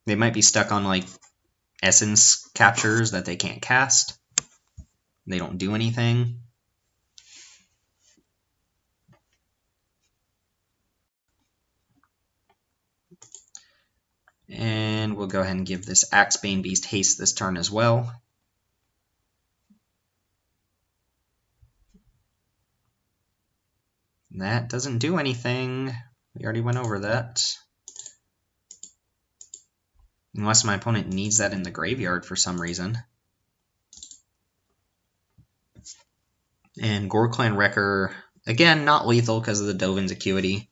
They might be stuck on, like, essence captures that they can't cast. They don't do anything. And we'll go ahead and give this Axebane Beast haste this turn as well. That doesn't do anything. We already went over that. Unless my opponent needs that in the graveyard for some reason. And Gorklan Wrecker, again, not lethal because of the Dovin's Acuity.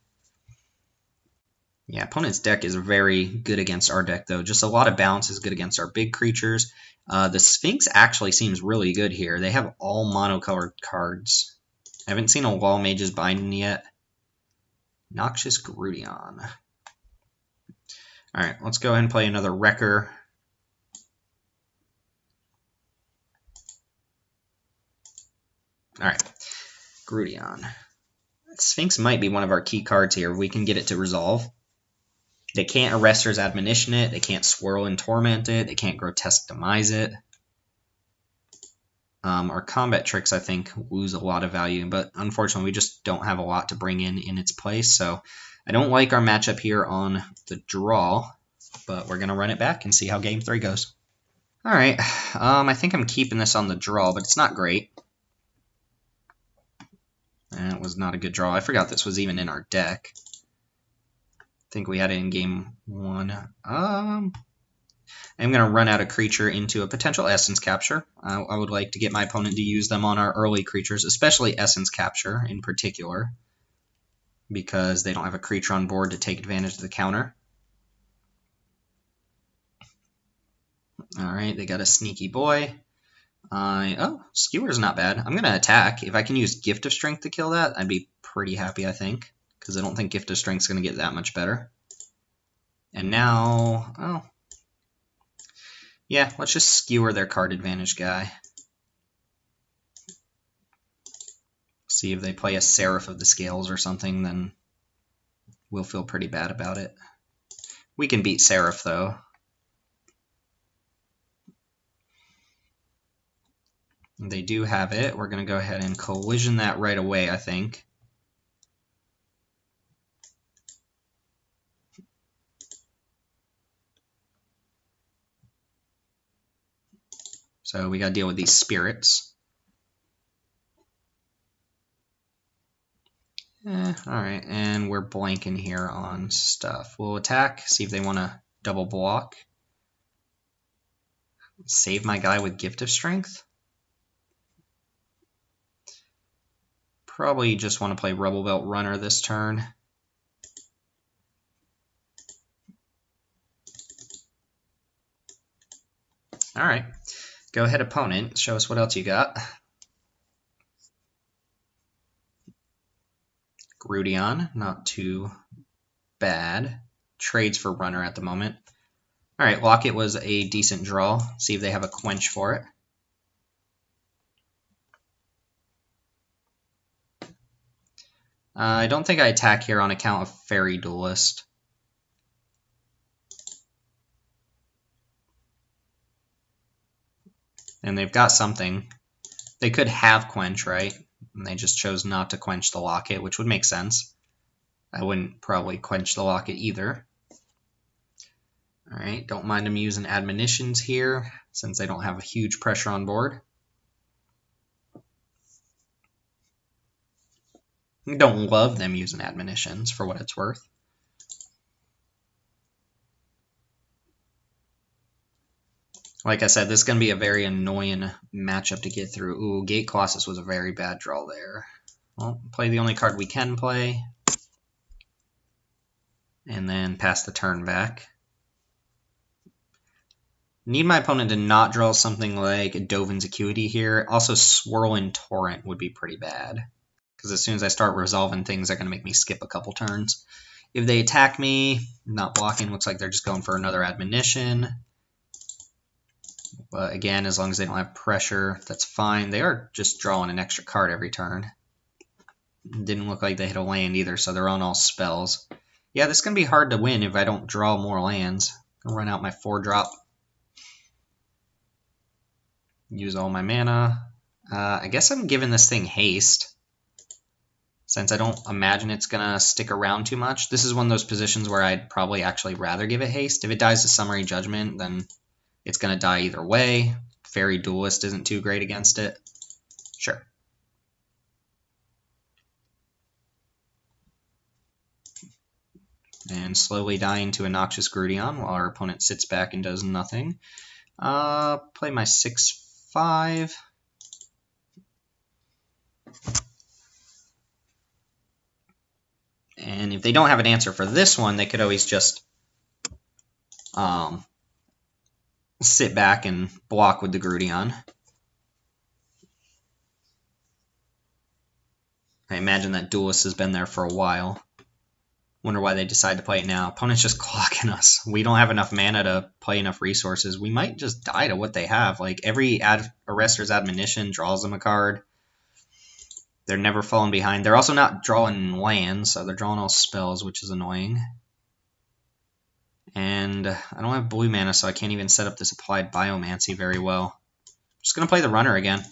Yeah, opponent's deck is very good against our deck, though. Just a lot of bounce is good against our big creatures. The Sphinx actually seems really good here. They have all monocolored cards. I haven't seen a Wall Mage's Binding yet. Noxious Grudion. Alright, let's go ahead and play another Wrecker. Alright, Grudion. Sphinx might be one of our key cards here. We can get it to resolve. They can't Arrester's Admonition it. They can't Swirl and Torment it. They can't Grotesque Demise it. Our combat tricks, I think, lose a lot of value, but unfortunately we just don't have a lot to bring in its place, so I don't like our matchup here on the draw, but we're going to run it back and see how Game 3 goes. Alright, I think I'm keeping this on the draw, but it's not great. And it was not a good draw. I forgot this was even in our deck. I think we had it in Game 1. I'm going to run out a creature into a potential Essence Capture. I would like to get my opponent to use them on our early creatures, especially Essence Capture in particular, because they don't have a creature on board to take advantage of the counter. Alright, they got a Sneaky Boy. Oh, Skewer's not bad. I'm going to attack. If I can use Gift of Strength to kill that, I'd be pretty happy, I think, because I don't think Gift of Strength's going to get that much better. And now, oh, yeah, let's just skewer their card advantage guy. See if they play a Seraph of the Scales or something, then we'll feel pretty bad about it. We can beat Seraph, though. They do have it. We're going to go ahead and collision that right away, I think. So we got to deal with these spirits. Alright, and we're blanking here on stuff. We'll attack, see if they want to double block. Save my guy with Gift of Strength. Probably just want to play Rubble Belt Runner this turn. Alright, go ahead opponent, show us what else you got. Grudion, not too bad. Trades for runner at the moment. Alright, Locket was a decent draw. See if they have a quench for it. I don't think I attack here on account of Fairy Duelist. And they've got something. They could have quench, right? And they just chose not to quench the Locket, which would make sense. I wouldn't probably quench the Locket either. Alright, don't mind them using admonitions here, since they don't have a huge pressure on board. Don't love them using admonitions, for what it's worth. Like I said, this is going to be a very annoying matchup to get through. Ooh, Gate Colossus was a very bad draw there. Well, play the only card we can play. And then pass the turn back. Need my opponent to not draw something like Dovin's Acuity here. Also, Swirling Torrent would be pretty bad. Because as soon as I start resolving things, they're going to make me skip a couple turns. If they attack me, not blocking, looks like they're just going for another admonition. But again, as long as they don't have pressure, that's fine. They are just drawing an extra card every turn. Didn't look like they hit a land either, so they're on all spells. Yeah, this is going to be hard to win if I don't draw more lands. I'll run out my 4-drop. Use all my mana. I guess I'm giving this thing haste, since I don't imagine it's going to stick around too much. This is one of those positions where I'd probably actually rather give it haste. If it dies to Summary Judgment, then it's going to die either way. Fairy Duelist isn't too great against it. Sure. And slowly dying to a Noxious Grudion while our opponent sits back and does nothing. Play my 6/5. And if they don't have an answer for this one, they could always just sit back and block with the Gruul. I imagine that Duelist has been there for a while. Wonder why they decide to play it now. Opponent's just clocking us. We don't have enough mana to play enough resources. We might just die to what they have. Like, every Arrester's Admonition draws them a card. They're never falling behind. They're also not drawing lands, so they're drawing all spells, which is annoying. And I don't have blue mana, so I can't even set up this Applied Biomancy very well. Just going to play the runner again.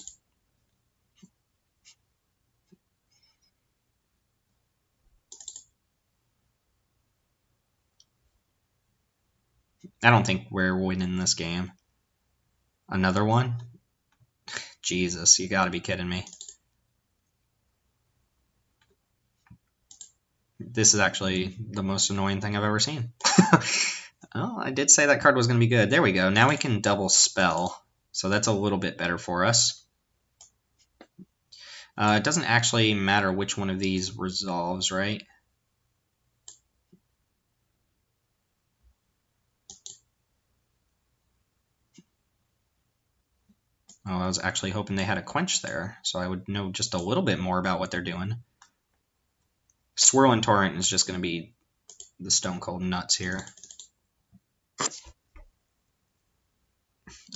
I don't think we're winning this game. Another one? Jesus, you gotta be kidding me. This is actually the most annoying thing I've ever seen. Oh, I did say that card was going to be good. There we go. Now we can double spell. So that's a little bit better for us. It doesn't actually matter which one of these resolves, right? Oh, I was actually hoping they had a quench there, so I would know just a little bit more about what they're doing. Swirling Torrent is just going to be the stone cold nuts here.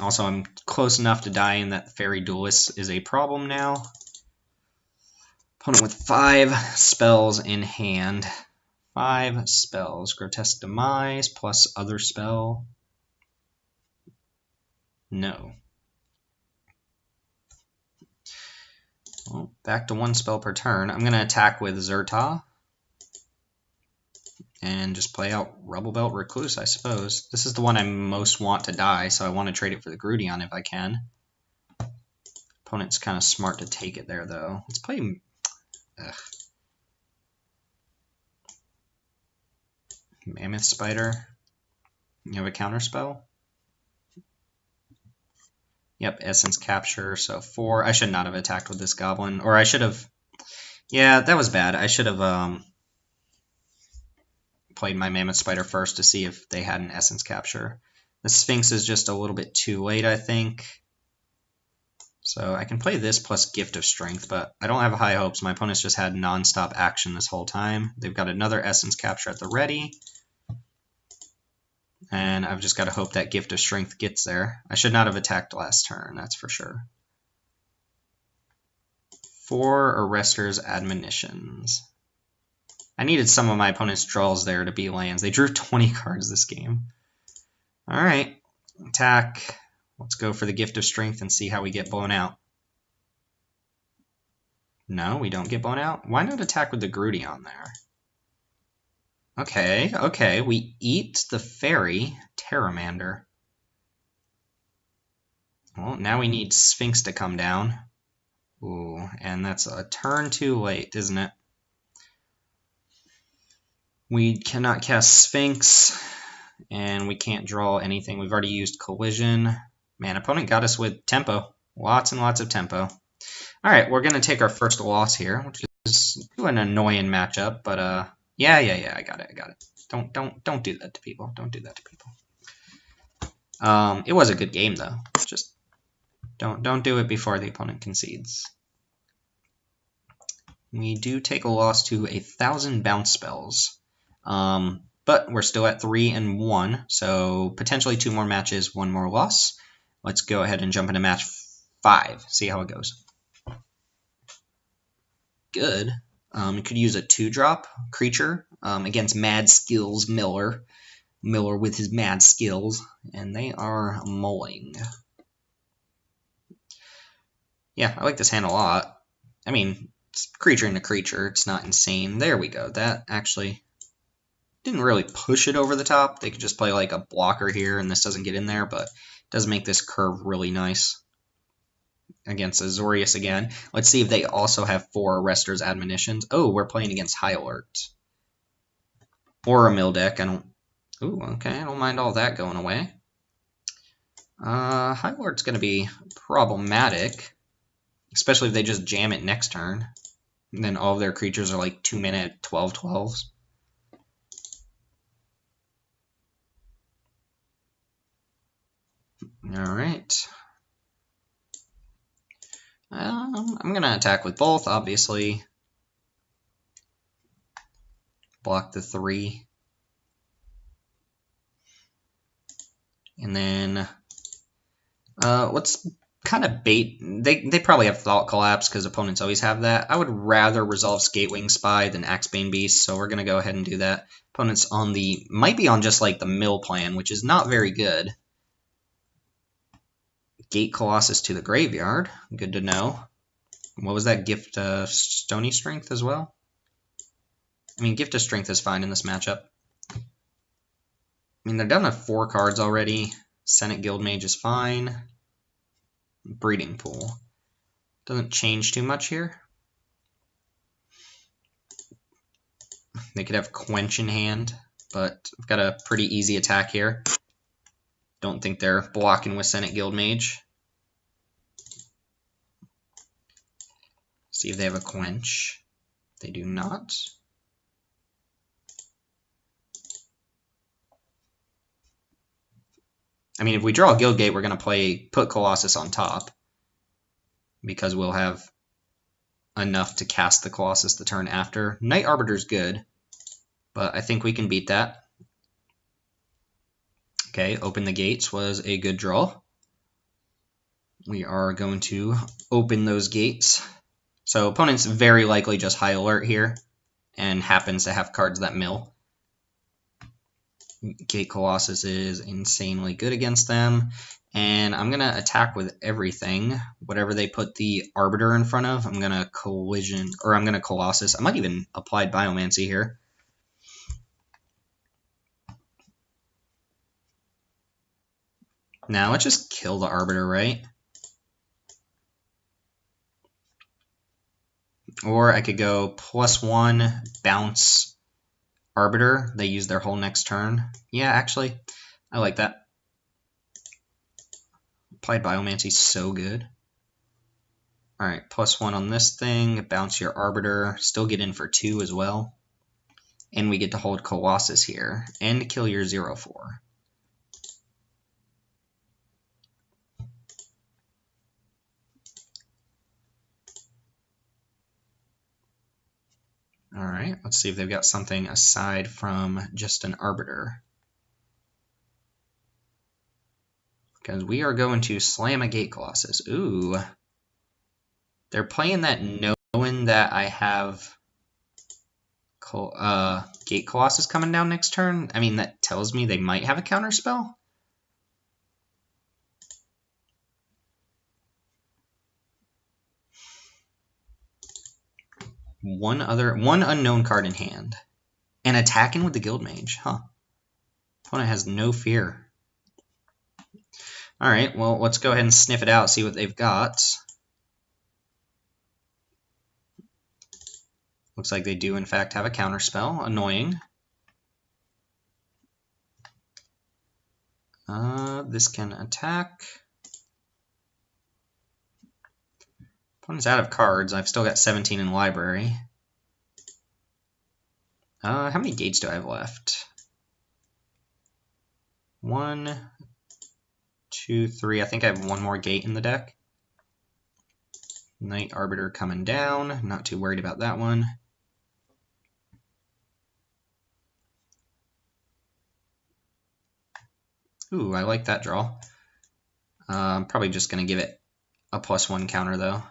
Also, I'm close enough to dying that Fairy Duelist is a problem now. Opponent with 5 spells in hand. 5 spells. Grotesque Demise plus other spell. No. Well, back to 1 spell per turn. I'm going to attack with Zerta. And just play out Rubble Belt Recluse, I suppose. This is the one I most want to die, so I want to trade it for the Gruul if I can. Opponent's kind of smart to take it there, though. Let's play... Ugh. Mammoth Spider. You have a counter spell? Yep, Essence Capture, so 4. I should not have attacked with this Goblin. Or I should have... Yeah, that was bad. I should have... played my Mammoth Spider first to see if they had an Essence Capture. The Sphinx is just a little bit too late, I think. So I can play this plus Gift of Strength, but I don't have high hopes. My opponent's just had non-stop action this whole time. They've got another Essence Capture at the ready. And I've just got to hope that Gift of Strength gets there. I should not have attacked last turn, that's for sure. 4 Arrester's Admonitions. I needed some of my opponent's draws there to be lands. They drew 20 cards this game. All right, attack. Let's go for the Gift of Strength and see how we get blown out. No, we don't get blown out. Why not attack with the Gruul there? Okay, okay. We eat the Fairy Terramander. Well, now we need Sphinx to come down. Ooh, and that's a turn too late, isn't it? We cannot cast Sphinx, and we can't draw anything. We've already used Collision. Man, opponent got us with tempo. Lots and lots of tempo. All right, we're going to take our first loss here, which is an annoying matchup, but yeah, I got it. Don't do that to people. Don't do that to people. It was a good game, though. Just don't do it before the opponent concedes. We do take a loss to 1,000 bounce spells. But we're still at 3-1, so potentially 2 more matches, 1 more loss. Let's go ahead and jump into match 5, see how it goes. Good. You could use a 2-drop creature against Mad Skills Miller. Miller with his mad skills, and they are mulling. Yeah, I like this hand a lot. I mean, it's creature into creature. It's not insane. There we go. That actually didn't really push it over the top. They could just play like a blocker here, and this doesn't get in there, but it does make this curve really nice. Against Azorius again. Let's see if they also have 4 Arrester's Admonitions. Oh, we're playing against High Alert. Or a mill deck. Ooh, okay, I don't mind all that going away. High Alert's going to be problematic. Especially if they just jam it next turn. And then all of their creatures are like 2 mana 12/12s. Alright. I'm going to attack with both, obviously. Block the 3. And then let's kind of bait. They probably have Thought Collapse because opponents always have that. I would rather resolve Skatewing Spy than Axebane Beast, so we're going to go ahead and do that. Opponents on might be on just like the mill plan, which is not very good. Gate Colossus to the graveyard. Good to know. What was that? Gift Stony Strength as well? I mean, Gift of Strength is fine in this matchup. I mean, they're down to 4 cards already. Senate Guildmage is fine. Breeding Pool. Doesn't change too much here. They could have Quench in hand, but I've got a pretty easy attack here. Don't think they're blocking with Senate Guildmage. See if they have a Quench. They do not. I mean, if we draw a Guildgate, we're going to put Colossus on top because we'll have enough to cast the Colossus the turn after. Knight Arbiter's good, but I think we can beat that. Okay, Open the Gates was a good draw. We are going to open those gates. So opponent's very likely just high alert here and happens to have cards that mill. Gate Colossus is insanely good against them. And I'm going to attack with everything. Whatever they put the Arbiter in front of, I'm going to Collision, or I'm going to Colossus. I might even apply Biomancy here. Now let's just kill the Arbiter, right? Or I could go +1, bounce Arbiter. They use their whole next turn. Yeah, actually, I like that. Applied Biomancy is so good. Alright, +1 on this thing, bounce your Arbiter, still get in for 2 as well. And we get to hold Colossus here, and kill your 0/4. Alright, let's see if they've got something aside from just an Arbiter. Because we are going to slam a Gate Colossus. Ooh. They're playing that knowing that I have Gate Colossus coming down next turn. I mean, that tells me they might have a counterspell. One unknown card in hand. And attacking with the Guildmage, huh? Opponent has no fear. Alright, well, let's go ahead and sniff it out, see what they've got. Looks like they do, in fact, have a counterspell. Annoying. This can attack. Opponent's out of cards. I've still got 17 in library. How many gates do I have left? 1, 2, 3. I think I have one more gate in the deck. Knight Arbiter coming down. Not too worried about that one. Ooh, I like that draw. I'm probably just going to give it a +1 counter, though.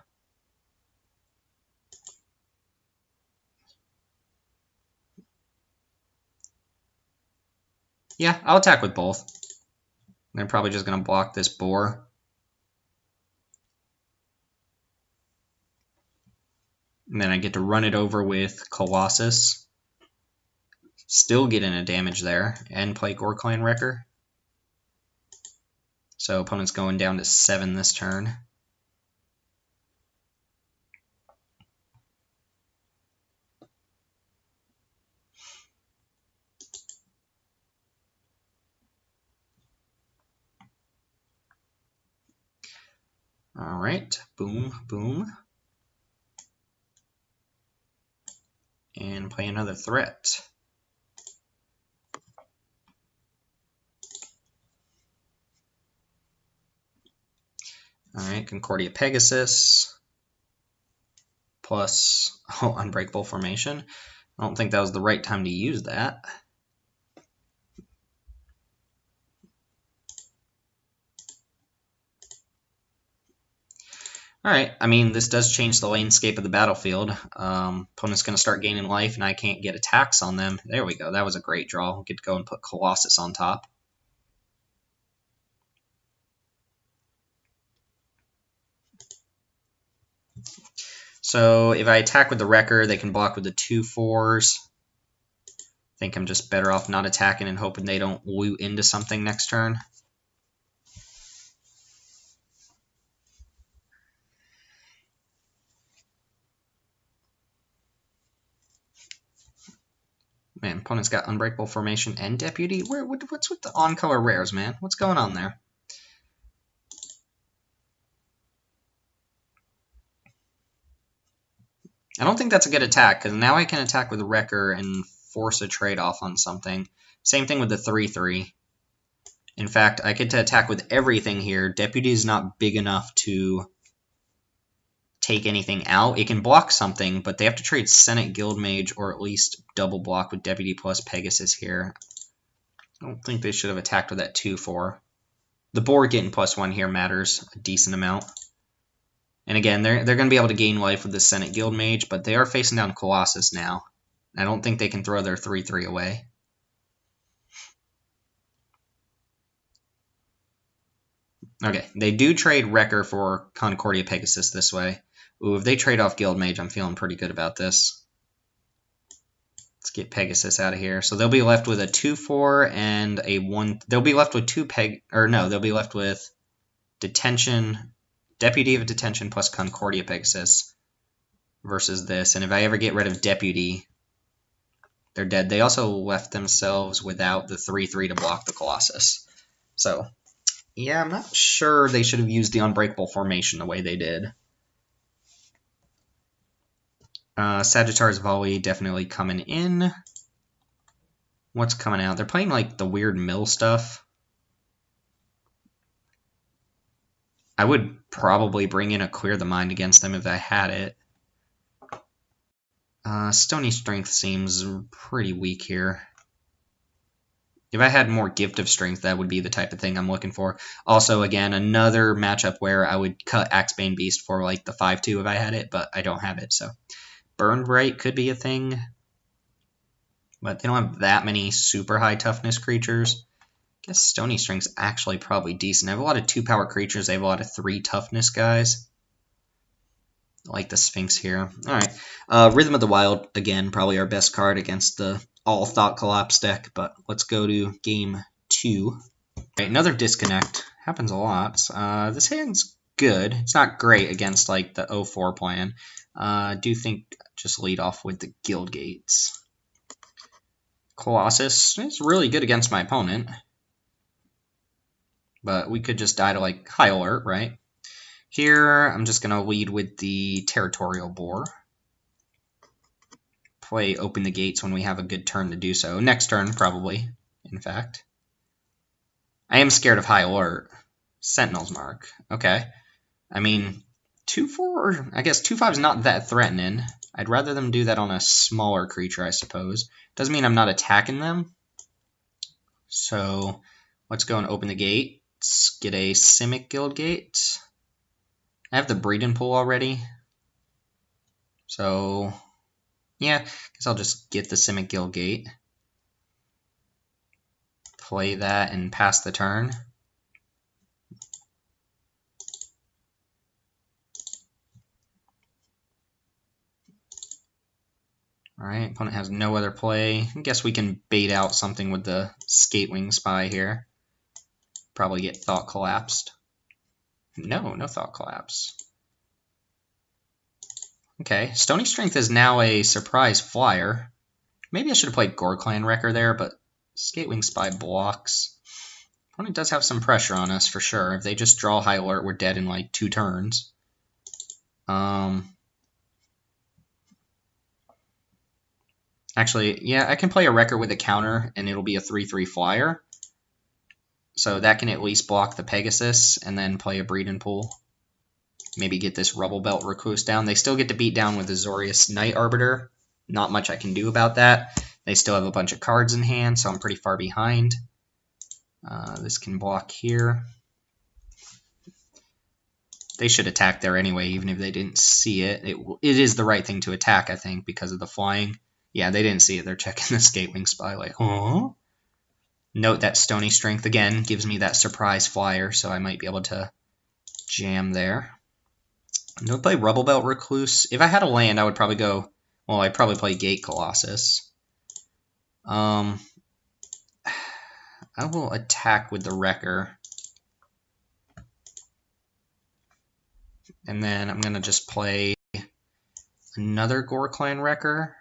Yeah, I'll attack with both. They're probably just going to block this boar. And then I get to run it over with Colossus. Still get in a damage there. And play Gore-Clan Wrecker. So opponent's going down to 7 this turn. Alright, boom, boom. And play another threat. Alright, Concordia Pegasus. Plus, Unbreakable Formation. I don't think that was the right time to use that. Alright, I mean, this does change the landscape of the battlefield. Opponent's going to start gaining life, and I can't get attacks on them. There we go. That was a great draw. We'll get to go and put Colossus on top. So if I attack with the Wrecker, they can block with the 2/4s. I think I'm just better off not attacking and hoping they don't loot into something next turn. Man, opponent's got Unbreakable Formation and Deputy. What's with the on-color rares, man? What's going on there? I don't think that's a good attack, because now I can attack with the Wrecker and force a trade-off on something. Same thing with the 3/3. In fact, I get to attack with everything here. Deputy is not big enough to take anything out. It can block something, but they have to trade Senate Guildmage or at least double block with Deputy plus Pegasus here. I don't think they should have attacked with that 2/4. The board getting +1 here matters a decent amount. And again, they're going to be able to gain life with the Senate Guildmage, but they are facing down Colossus now. I don't think they can throw their 3/3 away. Okay, they do trade Wrecker for Concordia Pegasus this way. Ooh, if they trade off Guildmage, I'm feeling pretty good about this. Let's get Pegasus out of here. So they'll be left with a 2/4 and a 1. They'll be left with they'll be left with Detention, Deputy of Detention plus Concordia Pegasus versus this. And if I ever get rid of Deputy, they're dead. They also left themselves without the 3/3 to block the Colossus. So, yeah, I'm not sure they should have used the Unbreakable Formation the way they did. Sagittarius Volley definitely coming in. What's coming out? They're playing like the weird mill stuff. I would probably bring in a Clear the Mind against them if I had it. Stony Strength seems pretty weak here. If I had more Gift of Strength, that would be the type of thing I'm looking for. Also, again, another matchup where I would cut Axebane Beast for like the 5/2 if I had it, but I don't have it, so... Burn Bright could be a thing, but they don't have that many super high toughness creatures. I guess Stony Strength's actually probably decent. I have a lot of 2-power creatures. They have a lot of 3 toughness guys. I like the Sphinx here. Alright, Rhythm of the Wild, again, probably our best card against the all Thought Collapse deck, but let's go to game 2. Alright, another disconnect. Happens a lot. This hand's good. It's not great against like the 0/4 plan. I do think just lead off with the Guild Gates. Colossus is really good against my opponent. But we could just die to like High Alert, right? Here, I'm just going to lead with the Territorial Boar. Play Open the Gates when we have a good turn to do so. Next turn, probably, in fact. I am scared of High Alert. Sentinel's Mark. Okay. I mean... 2/4, I guess 2/5 is not that threatening. I'd rather them do that on a smaller creature, I suppose. Doesn't mean I'm not attacking them. So let's go and open the gate. Let's get a Simic Guild Gate. I have the Breeding Pool already. So, yeah, I guess I'll just get the Simic Guild Gate. Play that and pass the turn. Alright, opponent has no other play. I guess we can bait out something with the Skatewing Spy here. Probably get Thought Collapsed. No Thought Collapse. Okay, Stony Strength is now a surprise flyer. Maybe I should have played Gore-Clan Wrecker there, but Skatewing Spy blocks. Opponent does have some pressure on us for sure. If they just draw High Alert, we're dead in like 2 turns. Actually, yeah, I can play a Wrecker with a counter, and it'll be a 3/3 flyer. So that can at least block the Pegasus, and then play a Breeding Pool. Maybe get this Rubble Belt Recluse down. They still get to beat down with Azorius Night Arbiter. Not much I can do about that. They still have a bunch of cards in hand, so I'm pretty far behind. This can block here. They should attack there anyway, even if they didn't see it. It is the right thing to attack, I think, because of the flying. Yeah, they didn't see it. They're checking the Skatewing Spy like, huh? Note that Stony Strength, again, gives me that surprise flyer, so I might be able to jam there. I'm going to play Rubble Belt Recluse. If I had a land, I would probably go... Well, I'd probably play Gate Colossus. I will attack with the Wrecker. And then I'm going to just play another Gore Clan Wrecker.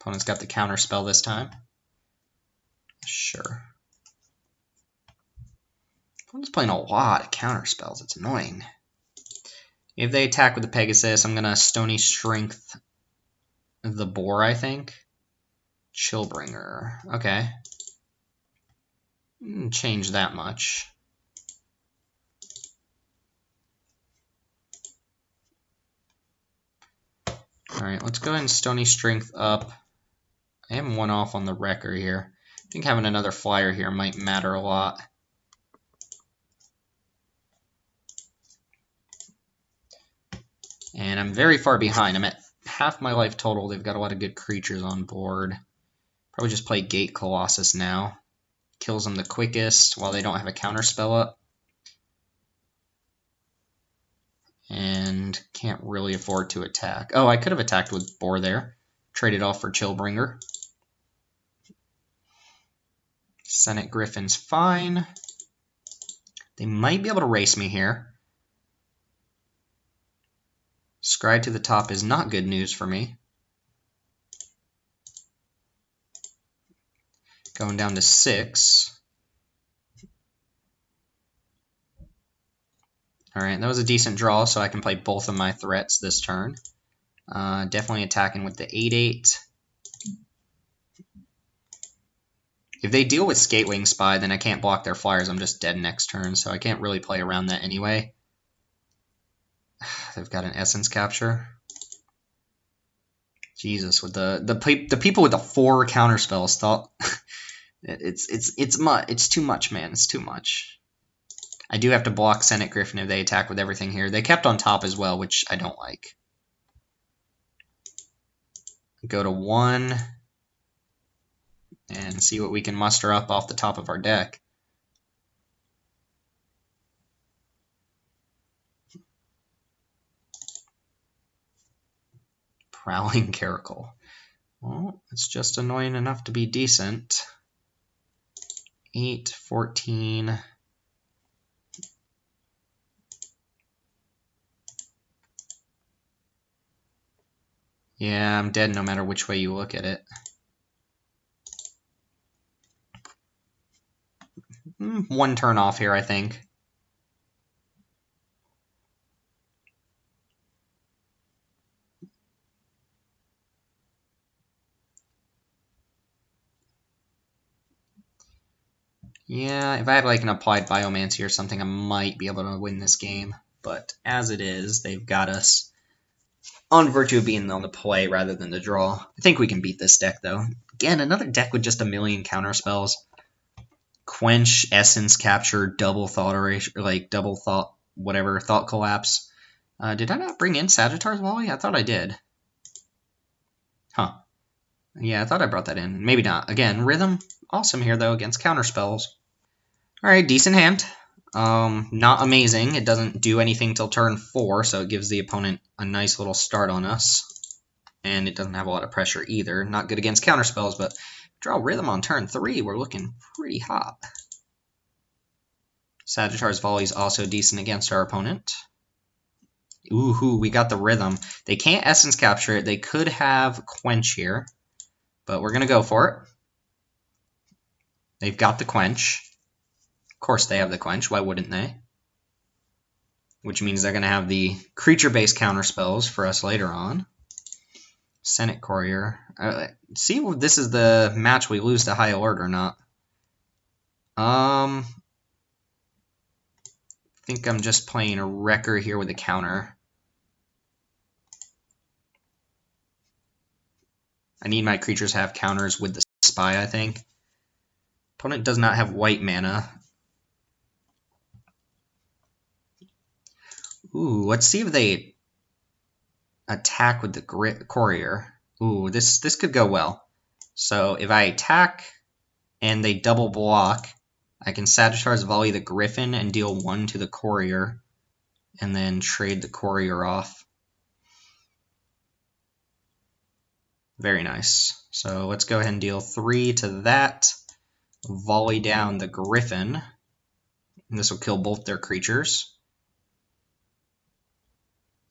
Opponent's got the counter spell this time. Sure. Opponent's playing a lot of counter spells. It's annoying. If they attack with the Pegasus, I'm going to Stony Strength the Boar, I think. Chillbringer. Okay. Change that much. Alright, let's go ahead and Stony Strength up. I am one off on the Wrecker here. I think having another flyer here might matter a lot. And I'm very far behind. I'm at half my life total. They've got a lot of good creatures on board. Probably just play Gate Colossus now. Kills them the quickest while they don't have a counter spell up. And can't really afford to attack. Oh, I could have attacked with Boar there. Traded off for Chillbringer. Senate Griffin's fine. They might be able to race me here. Scry to the top is not good news for me. Going down to 6. Alright, that was a decent draw, so I can play both of my threats this turn. Definitely attacking with the 8/8. If they deal with Skatewing Spy, then I can't block their flyers. I'm just dead next turn, so I can't really play around that anyway. They've got an Essence Capture. Jesus, with the people with the 4 counter spells thought it's too much, man. It's too much. I do have to block Senate Griffin if they attack with everything here. They kept on top as well, which I don't like. Go to 1 and see what we can muster up off the top of our deck. Prowling Caracal. Well, it's just annoying enough to be decent. 8, 14. Yeah, I'm dead no matter which way you look at it. One turn off here, I think. Yeah, if I had like an Applied Biomancy or something, I might be able to win this game. But as it is, they've got us on virtue of being on the play rather than the draw. I think we can beat this deck, though. Again, another deck with just a million counter spells. Quench, Essence Capture, double Thought Erasure, like double Thought, whatever, Thought Collapse. Did I not bring in Sagittar's Volley? I thought I did. Huh. Yeah, I thought I brought that in. Maybe not. Again, Rhythm, awesome here, though, against counter spells. Alright, decent hand. Not amazing. It doesn't do anything till turn 4, so it gives the opponent a nice little start on us. And it doesn't have a lot of pressure either. Not good against counterspells, but draw Rhythm on turn 3. We're looking pretty hot. Sagittar's Volley is also decent against our opponent. Ooh, we got the Rhythm. They can't Essence Capture it. They could have Quench here, but we're going to go for it. They've got the Quench. Of course they have the Quench, why wouldn't they? Which means they're going to have the creature-based counterspells for us later on. Senate Courier. See if this is the match we lose to High Alert or not. think I'm just playing a wrecker here with a counter. I need my creatures to have counters with the spy, I think. Opponent does not have white mana. Ooh, let's see if they attack with the courier. Ooh, this could go well. So if I attack and they double block, I can Sagittarius Volley the Griffin and deal 1 to the courier, and then trade the courier off. Very nice. So let's go ahead and deal 3 to that. Volley down the Griffin. And this will kill both their creatures.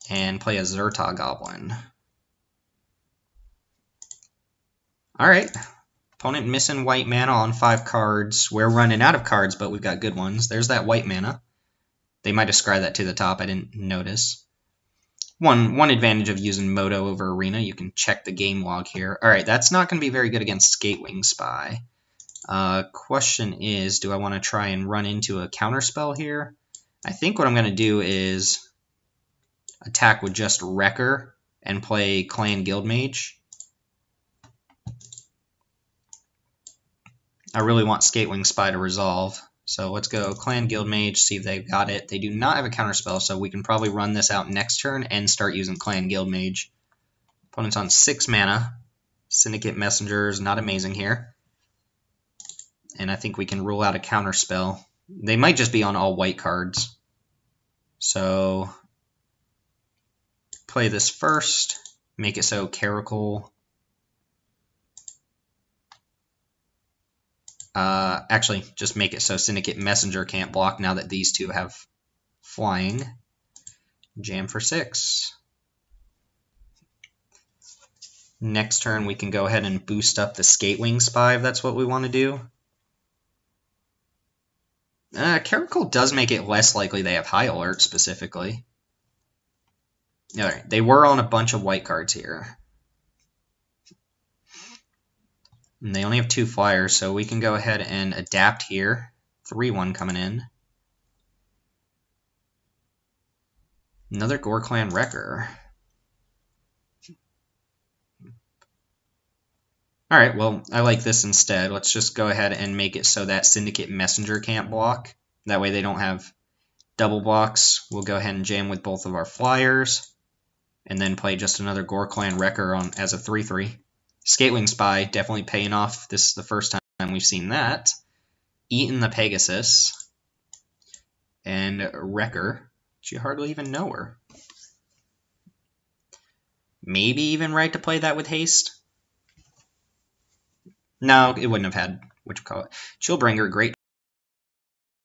And play a Zerta Goblin. Alright. Opponent missing white mana on 5 cards. We're running out of cards, but we've got good ones. There's that white mana. They might ascribe that to the top. I didn't notice. One advantage of using Moto over Arena, you can check the game log here. Alright, that's not going to be very good against Skatewing Spy. Question is, do I want to try and run into a counterspell here? I think what I'm going to do is attack with just Wrecker and play Clan Guildmage. I really want Skatewing Spy to resolve. So let's go Clan Guildmage, see if they've got it. They do not have a counterspell, so we can probably run this out next turn and start using Clan Guildmage. Opponent's on 6 mana. Syndicate Messenger is not amazing here. And I think we can rule out a counterspell. They might just be on all white cards. So play this first. Make it so Caracal. Actually, just make it so Syndicate Messenger can't block now that these two have flying. Jam for 6. Next turn, we can go ahead and boost up the Skatewing Spy if that's what we want to do. Caracal does make it less likely they have High Alert specifically. Alright, they were on a bunch of white cards here. And they only have 2 flyers, so we can go ahead and adapt here. 3-1 coming in. Another Gore Clan Wrecker. Alright, well, I like this instead. Let's just go ahead and make it so that Syndicate Messenger can't block. That way they don't have double blocks. We'll go ahead and jam with both of our flyers. And then play just another Gore Clan Wrecker on as a 3-3. Skatewing Spy, definitely paying off. This is the first time we've seen that. Eating the Pegasus. And Wrecker. But you hardly even know her. Maybe even right to play that with haste. No, it wouldn't have had, Chillbringer, great